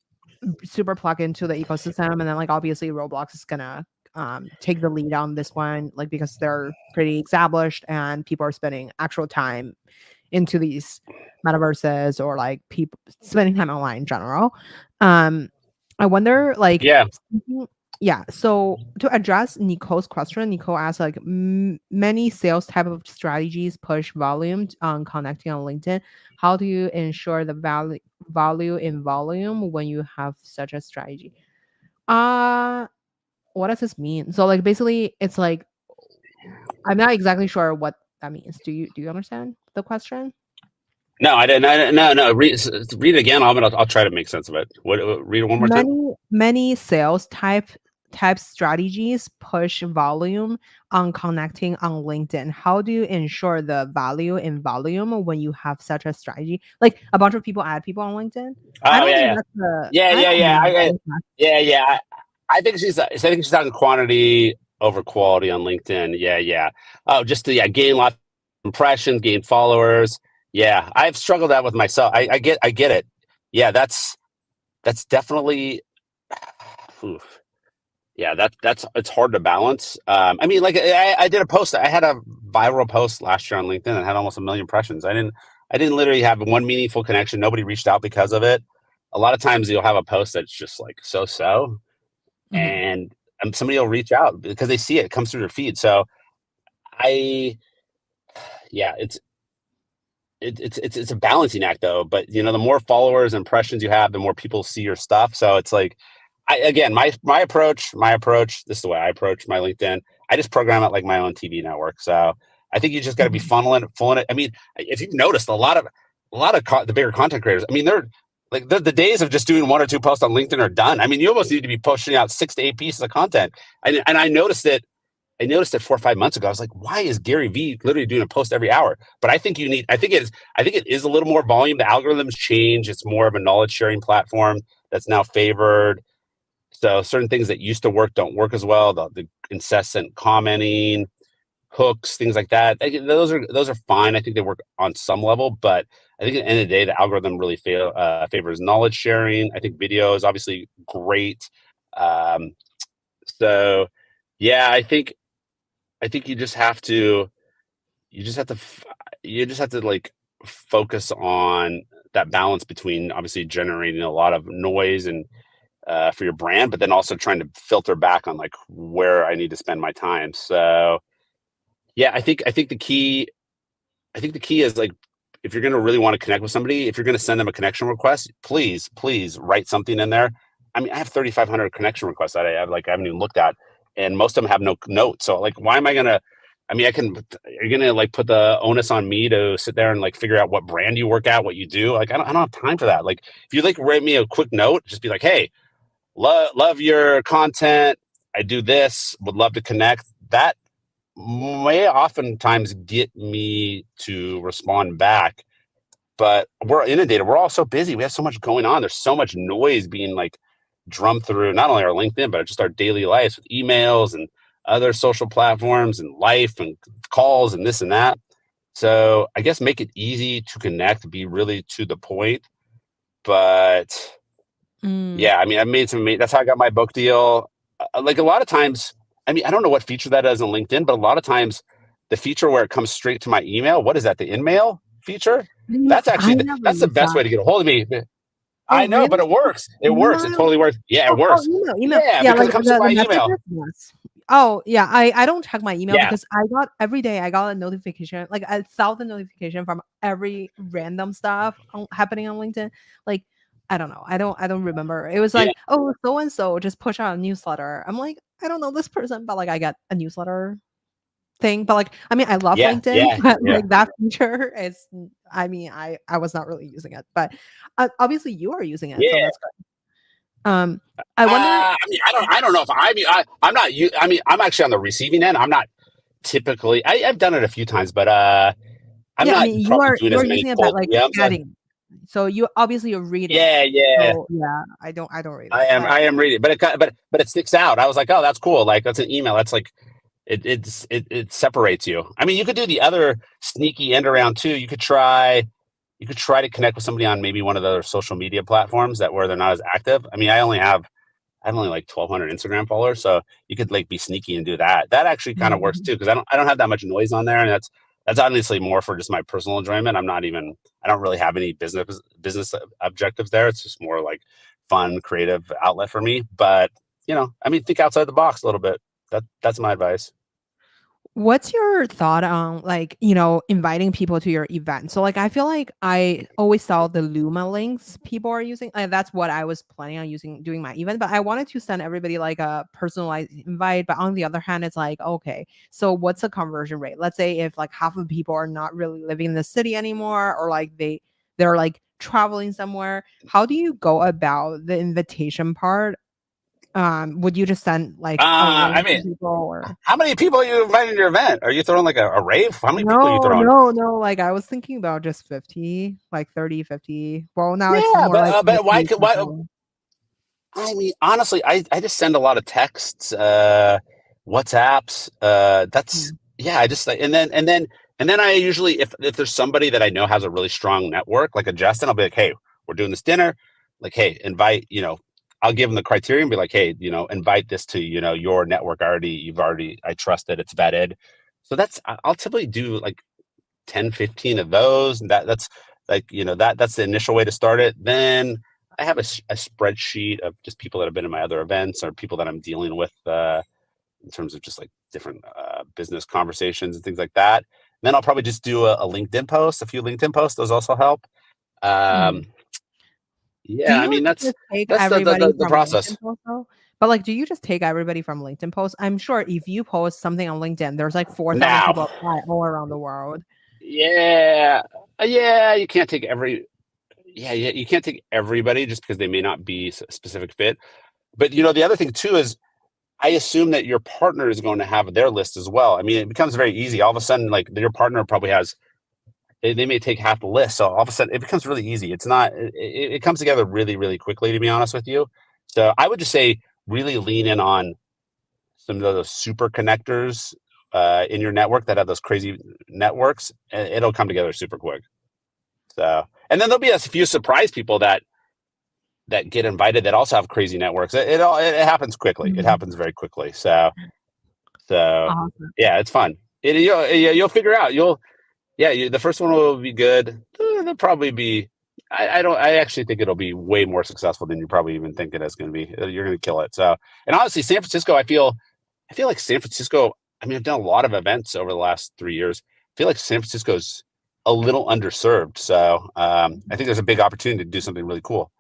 super plug into the ecosystem, and then like obviously Roblox is gonna take the lead on this one, like because they're pretty established and people are spending actual time into these metaverses or like people spending time online in general. Um, I wonder, like, Yeah. yeah. So to address Nicole's question, Nicole asked like many sales type of strategies push volume on connecting on LinkedIn. How do you ensure the value in volume when you have such a strategy? Uh what does this mean? So like basically it's like I'm not exactly sure what that means. Do you understand the question? No, I didn't. No. Read it again. I'll try to make sense of it. Read it one more time. Many sales type strategies push volume on connecting on LinkedIn. How do you ensure the value in volume when you have such a strategy? Like a bunch of people add people on LinkedIn. I Oh don't yeah, think yeah, that's the yeah, I yeah, don't yeah. know. Yeah. I think she's talking quantity over quality on LinkedIn. Yeah, yeah. Oh, just to gain lots of impressions, gain followers. Yeah, I've struggled that with myself. I get it. Yeah, that's definitely. Oof. Yeah, that's it's hard to balance. I mean, like I did a post. I had a viral post last year on LinkedIn and had almost 1 million impressions. I didn't literally have one meaningful connection. Nobody reached out because of it. A lot of times you'll have a post that's just like so, Mhm. and somebody will reach out because they see it. It comes through their feed. So I, yeah, it's a balancing act though. But the more followers and impressions you have, the more people see your stuff. So it's like again, my approach. This is the way I approach my LinkedIn. I just program it like my own TV network. So I think you just got to be Mhm. funneling it. I mean, if you've noticed, a lot of the bigger content creators. I mean, they're like the days of just doing one or two posts on LinkedIn are done. I mean, you almost need to be pushing out 6 to 8 pieces of content. And I noticed it. I noticed it 4 or 5 months ago. I was like, why is Gary Vee literally doing a post every hour? But I think you need. I think it is a little more volume. The algorithms change. It's more of a knowledge sharing platform that's now favored, so certain things that used to work don't work as well. The incessant commenting, hooks, things like that. Those are fine. I think they work on some level, but I think at the end of the day, the algorithm really favors knowledge sharing. I think video is obviously great. Um, so yeah, I think you just have to like focus on that balance between obviously generating a lot of noise and for your brand, but then also trying to filter back on like where I need to spend my time. So yeah, I think the key is like if you're going to really want to connect with somebody, if you're going to send them a connection request, please write something in there. I mean, I have 3,500 connection requests that I haven't even looked at, and most of them have no notes. So like, why am I gonna? I mean, you're gonna like put the onus on me to sit there and like figure out what brand you work at, what you do. Like, I don't have time for that. Like, if you like write me a quick note, just be like, hey, love your content. I do this. Would love to connect. That may oftentimes get me to respond back, but we're inundated. We're all so busy. We have so much going on. There's so much noise being like drummed through not only our LinkedIn, but just our daily lives with emails and other social platforms and life and calls and this and that. So I guess make it easy to connect, be really to the point. But Mm. yeah, I mean, that's how I got my book deal. Like a lot of times, I mean, I don't know what feature that is on LinkedIn, but a lot of times the feature where it comes straight to my email, what is that? The InMail feature? That's I actually never that's the use best that. way to get a hold of me. Oh, I know, but really? it works. It works. It Email? totally works. Yeah, it Oh, works. email. Yeah, Yeah, because like it comes through the my email. messages? Yes. Oh, yeah, I don't check my email Yeah, because I got every day I got a notification, like 1,000 notification from every random stuff happening on LinkedIn. Like, I don't know. I don't remember. It was yeah, like, "Oh, so and so just push out a newsletter." I'm like, "I don't know this person," but like I got a newsletter thing. But like, I mean, I love yeah, LinkedIn, yeah, but yeah, like that feature is I mean, I was not really using it, but obviously you are using it, so yeah. that's good. I wonder. I mean, I don't know if I mean, I'm not. I mean, I'm actually on the receiving end. I'm not typically. I've done it a few times, but I'm Yeah, I not mean, you probably are doing you as are many using it cold that, like, DMs. adding. So you obviously you're reading Yeah, it. yeah. So, yeah, I don't read I it. am. I am reading, but but it sticks out. I was like, oh, that's cool. Like that's an email. That's like it separates you. I mean, you could do the other sneaky end around too. You could try to connect with somebody on maybe one of the other social media platforms that where they're not as active. I mean, I have only like 1,200 Instagram followers, so you could like be sneaky and do that. That actually kind of works Mhm. too because I don't have that much noise on there, and that's honestly more for just my personal enjoyment. I don't really have any business objectives there. It's just more like fun, creative outlet for me. But I mean, think outside the box a little bit. That's my advice. What's your thought on, like, inviting people to your event? So, like, I feel like I always saw the Luma links people are using, and that's what I was planning on using doing my event, but I wanted to send everybody, like, a personalized invite, but on the other hand, it's like, okay, so what's the conversion rate? Let's say if, like, half of people are not really living in the city anymore, or, like, they're, like, traveling somewhere. How do you go about the invitation part? Would you just send, like, a I link mean, to people, or how many people are you inviting to your event? Are you throwing like a rave? How many people are you no, throwing? no, like, I was thinking about just 50, like 30, 50. Well, now it's Yeah, more like but why 50 could why? something. I mean, honestly, I just send a lot of texts, WhatsApps. That's Mm, yeah. I just and then I usually if there's somebody that I know has a really strong network, like a Justin, I'll be like, hey, we're doing this dinner. Like, hey, invite. I'll give them the criteria and be like, hey, invite this to your network already. I trust it. It's vetted. So I'll typically do like 10, 15 of those. And that's like, that's the initial way to start it. Then I have a spreadsheet of just people that have been in my other events or people that I'm dealing with in terms of just like different business conversations and things like that. And then I'll probably just do a LinkedIn post, a few LinkedIn posts. Those also help. Um, mm. Do yeah, I you mean, just take that's everybody the from process. LinkedIn posts though? But, like, do you just take everybody from LinkedIn posts? I'm sure if you post something on LinkedIn, there's like 4,000 Now, people apply all around the world. yeah, yeah, you can't take you can't take everybody just because they may not be a specific fit. But the other thing too is I assume that your partner is going to have their list as well. I mean, it becomes very easy. All of a sudden, like your partner probably has, they may take half the list. So all of a sudden, it becomes really easy. It's not, it comes together really, really quickly, to be honest with you. So I would just say really lean in on some of those super connectors in your network that have those crazy networks, and it'll come together super quick. So, and then there'll be a few surprise people that get invited that also have crazy networks. It happens quickly. It Mhm. happens very quickly. So Awesome. yeah, it's fun. You'll figure out. Yeah, the first one will be good. They'll probably be. I don't. I actually think it'll be way more successful than you probably even think it is going to be. You're going to kill it. So, and honestly, San Francisco, I feel like San Francisco. I mean, I've done a lot of events over the last 3 years. I feel like San Francisco's a little underserved. So, I think there's a big opportunity to do something really cool.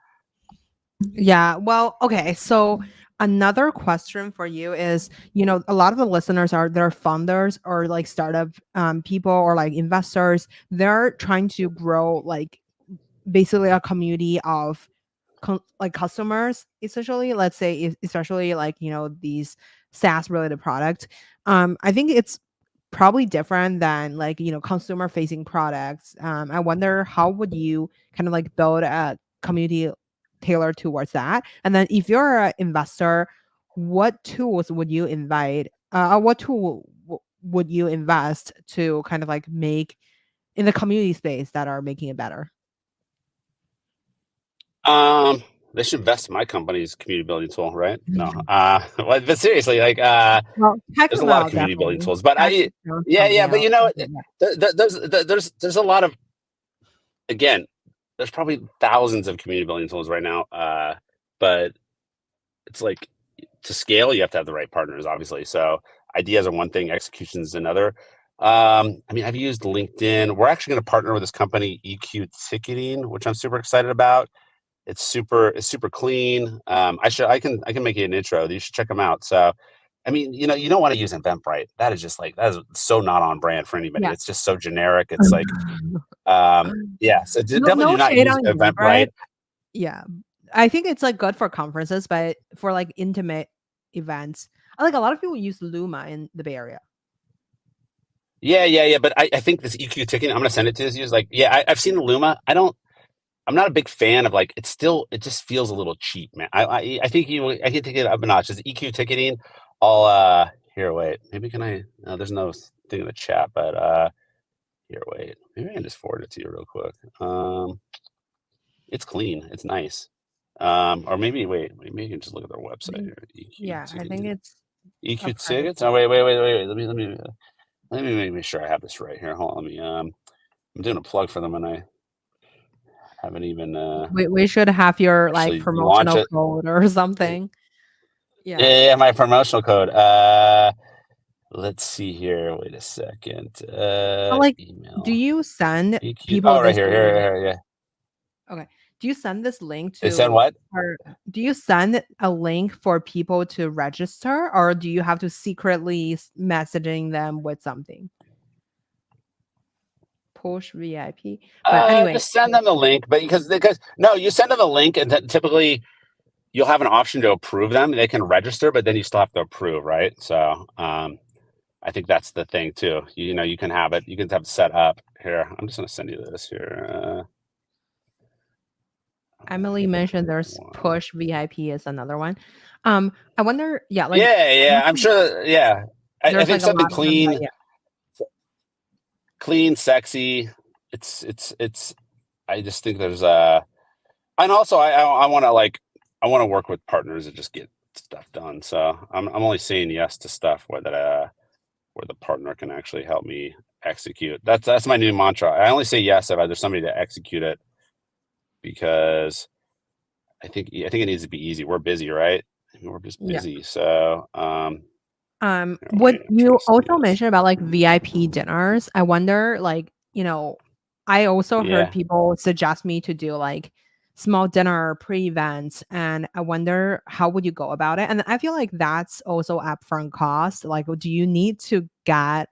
Yeah. Well, okay. So another question for you is, a lot of the listeners are they're founders or like startup people or like investors. They're trying to grow like basically a community of like customers, essentially. Let's say, especially like these SaaS related products. I think it's probably different than like consumer facing products. I wonder how would you kind of like build a community tailored towards that, and then if you're an investor, what tools would you invite what tool would you invest to kind of like make in the community space that are making it better? Um, they should invest in my company's community building tool, right? No, but seriously, like, Well, check there's a them lot of out community building definitely. tools, but Check their yeah, yeah, but thumbnail. you know, Yeah. there's a lot of, again, there's probably thousands of community building tools right now, but it's like to scale, you have to have the right partners, obviously. So ideas are one thing, execution is another. I mean, I've used LinkedIn. We're actually going to partner with this company, EQ Ticketing, which I'm super excited about. It's super clean. I can make you an intro. You should check them out. So, I mean, you don't want to use Eventbrite. That is just like that is so not on brand for anybody. Yeah. It's just so generic. It's like, yeah. So No, definitely no do not shade use on Eventbrite. Eventbrite. Yeah. I think it's like good for conferences, but for like intimate events, I like a lot of people use Luma in the Bay Area. Yeah, yeah, yeah. But I think this EQ ticketing, I'm gonna send it to you. Is like, yeah, I've seen the Luma. I'm not a big fan of like. It just feels a little cheap, man. I think I can take it up a notch. This EQ ticketing. I'll here. Wait, maybe can I? No, there's no thing in the chat, but here, wait. Maybe I can just forward it to you real quick. It's clean. It's nice. Or maybe wait. Maybe you can just look at their I website think, here. EQ yeah, I think ticketing. it's a EQ private tickets. Oh, company. wait. Let me make sure I have this right here. Hold on. Let me. I'm doing a plug for them, and I haven't even We should have your like actually launched promotional it. code or something. Yeah, Yeah. yeah, yeah, my promotional code. Let's see here. Wait a second. But like, do Email you send EQ. people Oh, right this here. link? Yeah. Okay. Do you send this link They send to what? or do you send a link for people to register, or do you have to secretly messaging them with something? Push VIP. But anyway, Just send them the link, but because no, you send them the link, and then typically you'll have an option to approve them. They can register, but then you still have to approve, right? So, I think that's the thing too. You can have it. You can have it set up here. I'm just gonna send you this here. Emily Here, mentioned there's one. push VIP is another one. I wonder, yeah, like Yeah, I yeah. I'm mentioned sure. Yeah, I there's think like a something lot of them, but clean, yeah. sexy. It's. I just think there's and also I want to like I want to work with partners and just get stuff done. So I'm only saying yes to stuff where the partner can actually help me execute. That's my new mantra. I only say yes if there's somebody to execute it because I think it needs to be easy. We're busy, right? We're just Yeah. busy. So here, What I'm trying you to send you also this. mentioned about like VIP dinners, I wonder, like, I also heard Yeah. people suggest me to do like small dinner pre-events, and I wonder how would you go about it? And I feel like that's also upfront cost. Like, do you need to get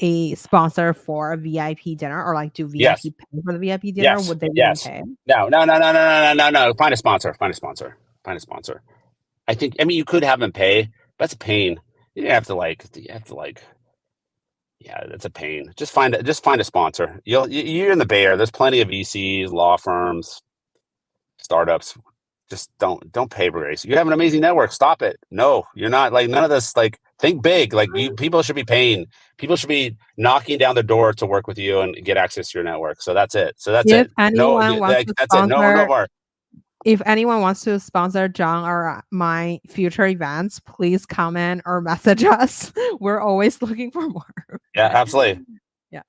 a sponsor for a VIP dinner, or like do Yes. VIP pay for the VIP dinner? Yes. Would they even Yes. pay? No. No. No. No. No. No. No. No. Find a sponsor. Find a sponsor. Find a sponsor. I think. I mean, you could have them pay. But that's a pain. You have to like. You have to like. Yeah, that's a pain. Just find a sponsor. You're in the Bay Area. There's plenty of VCs, law firms, startups. Just don't pay for grace. You have an amazing network. Stop it. No, you're not like none of this. Like think big. Like you people should be paying. People should be knocking down the door to work with you and get access to your network. So that's it. So that's If it. No, anyone wants to that's it. No, no sponsor more. If anyone wants to sponsor John or my future events, please comment or message us. We're always looking for more. Yeah, absolutely. Yeah.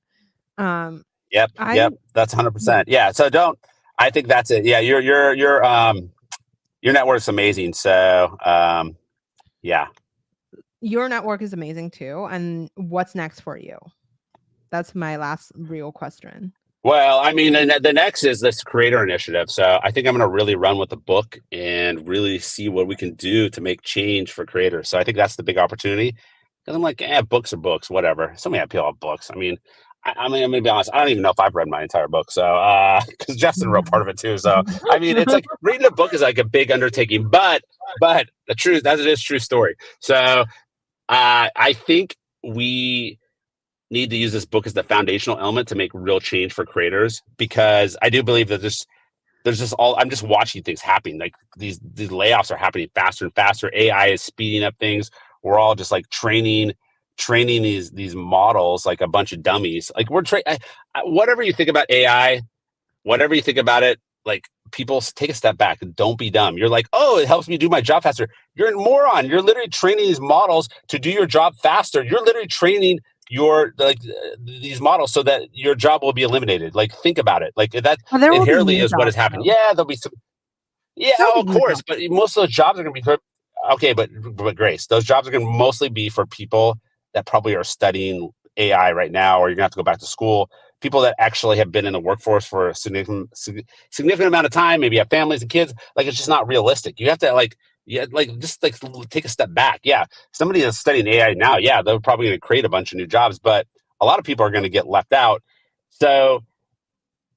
Um, Yep. I Yep. That's 100%. Yeah. So don't. I think that's it. Yeah. Your network's amazing. So yeah. your network is amazing too. And what's next for you? That's my last real question. Well, I mean, the next is this creator initiative. So I think I'm going to really run with the book and really see what we can do to make change for creators. So I think that's the big opportunity. Because I'm like, books are books, whatever. So many people have books. I mean, I'm gonna be honest. I don't even know if I've read my entire book. So, because Justin wrote part of it too. So, I mean, it's like reading a book is like a big undertaking. But the truth, that is a true story. So, I think we need to use this book as the foundational element to make real change for creators because I do believe that there's just all I'm just watching things happening. Like these layoffs are happening faster and faster. AI is speeding up things. We're all just like training these models like a bunch of dummies. Like whatever you think about AI, whatever you think about it, like people take a step back and don't be dumb. You're like, oh, it helps me do my job faster. You're a moron. You're literally training these models to do your job faster. You're literally training these models so that your job will be eliminated. Like think about it. Like that But there will be inherently new is what has jobs happened. though. Yeah, there'll be some. Yeah, There will oh, be of new course, jobs. but most of those jobs are going to be okay. But Grace, those jobs are going to mostly be for people that probably are studying AI right now, or you're going to have to go back to school. People that actually have been in the workforce for a significant amount of time, maybe have families and kids. Like it's just not realistic. You have to just like take a step back. Yeah, somebody that's studying AI now, yeah, they're probably going to create a bunch of new jobs, but a lot of people are going to get left out. So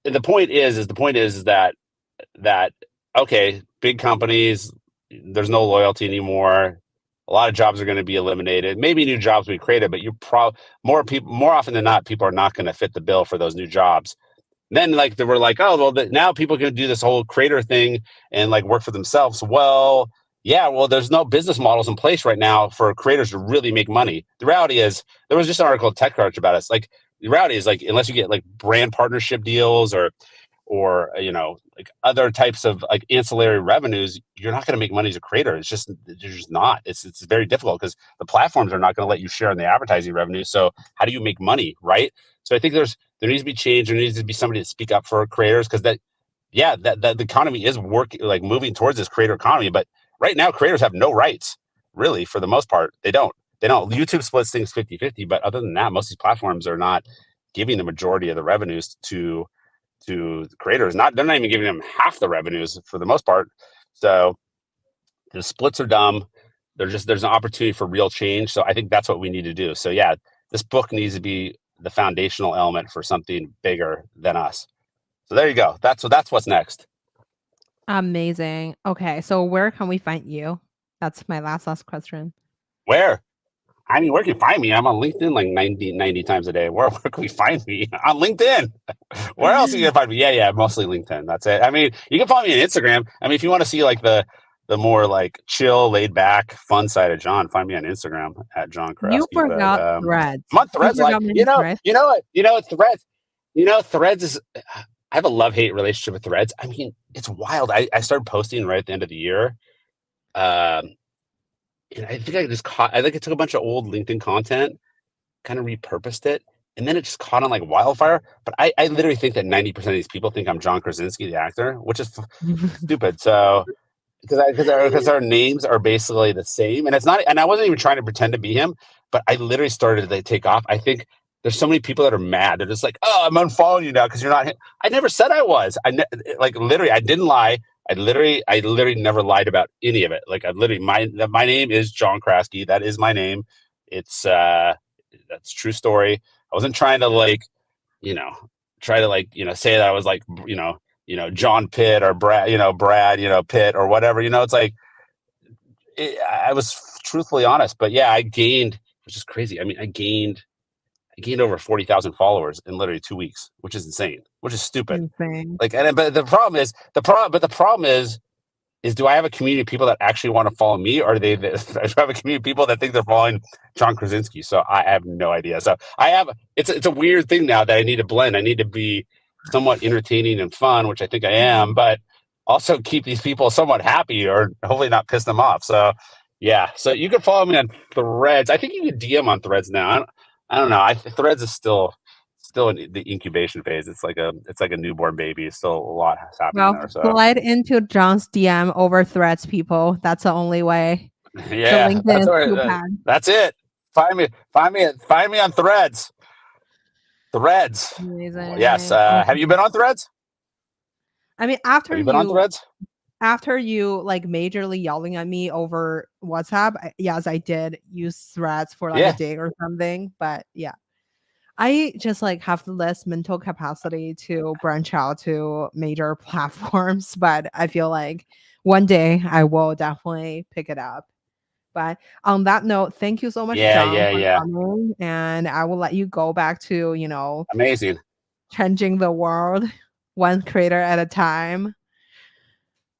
the point is that okay, big companies, there's no loyalty anymore. A lot of jobs are going to be eliminated. Maybe new jobs will be created, but more often than not, people are not going to fit the bill for those new jobs. Then like they were like, oh well, now people can do this whole creator thing and like work for themselves. Well, yeah, well, there's no business models in place right now for creators to really make money. The reality is, there was just an article in TechCrunch about us. Like the reality is, like unless you get like brand partnership deals or like other types of like ancillary revenues, you're not going to make money as a creator. You're just not. It's very difficult because the platforms are not going to let you share in the advertising revenue. So how do you make money, right? So I think there needs to be change. There needs to be somebody to speak up for creators because that the economy is working, like moving towards this creator economy. But right now, creators have no rights, really, for the most part. They don't. YouTube splits things 50-50, but other than that, most of these platforms are not giving the majority of the revenues to creators. They're not even giving them half the revenues for the most part. So the splits are dumb. There's an opportunity for real change. So I think that's what we need to do. So yeah, this book needs to be the foundational element for something bigger than us. So there you go. That's what's next. Amazing. Okay, so where can we find you? That's my last question. Where? I mean, where can you find me? I'm on LinkedIn like 90 times a day. Where can we find me? On LinkedIn. Where else are you gonna find me? Yeah, mostly LinkedIn. That's it. I mean, you can follow me on Instagram. I mean, if you want to see like the more like chill, laid back, fun side of John, find me on Instagram at John You Kraski. But forgot Threads. I'm on You Threads. Like forgot my Threads. Threads. Threads is. I have a love hate relationship with Threads. I mean, it's wild. I started posting right at the end of the year. Um, and I think I just caught. I think I took a bunch of old LinkedIn content, kind of repurposed it, and then it just caught on like wildfire. But I literally think that 90% of these people think I'm John Krasinski, the actor, which is stupid. So because our names are basically the same, and it's not. And I wasn't even trying to pretend to be him, but I literally started to take off. I think there's so many people that are mad. They're just like, "Oh, I'm unfollowing you now because you're not him." I never said I was. Like literally, I didn't lie. I literally never lied about any of it. Like I literally, my name is John Kraski. That is my name. It's that's a true story. I wasn't trying to like, you know, try to like, say that I was like, John Pitt or Brad, Pitt or whatever. It's like I was truthfully honest, but yeah, I gained, which is crazy. I mean, I gained over 40,000 followers in literally 2 weeks, which is insane, which is stupid. Insane. Like, but the problem is, do I have a community of people that actually want to follow me, or do I have a community of people that think they're following John Krasinski? So I have no idea. So it's a weird thing now that I need to blend. I need to be somewhat entertaining and fun, which I think I am, but also keep these people somewhat happy or hopefully not piss them off. So yeah, so you can follow me on Threads. I think you can DM on Threads now. I don't know. Threads is still still in the incubation phase. It's like a newborn baby. It's still a lot has happening Well, there. So slide into John's DM over Threads, people. That's the only way. The yeah, LinkedIn is too bad. that's it. Find me on Threads. Threads. Amazing. Yes. Have you been on Threads? I mean, Have you been on Threads? after you like majorly yelling at me over WhatsApp, yes, I did use Threads for like a day or something. But yeah, I just like have less mental capacity to branch out to major platforms. But I feel like one day I will definitely pick it up. But on that note, thank you so much, John, for coming. And I will let you go back to, amazing, changing the world one creator at a time.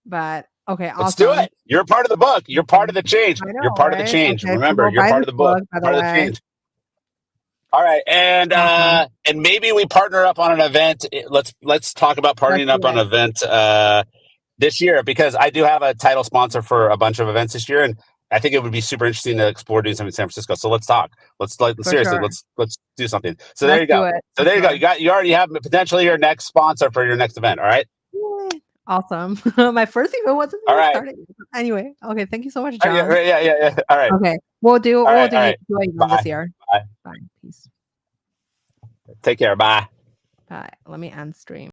But okay, awesome. Let's do it. You're part of the book. You're part of the change. I know, you're part right? of the change. Okay, Remember, you're part of the book. By the part way. of the change. All right, and and maybe we partner up on an event. Let's talk about partnering up on an event this year, because I do have a title sponsor for a bunch of events this year, and I think it would be super interesting to explore doing something in San Francisco. So let's talk. Seriously, let's do something. So there you go. So there you go. You already have potentially your next sponsor for your next event. All right. Awesome. My first event wasn't even started. Anyway, okay. Thank you so much, John. Yeah. All right. Okay, we'll do this year. Bye. Bye. Peace. Take care. Bye. Bye. Let me end stream.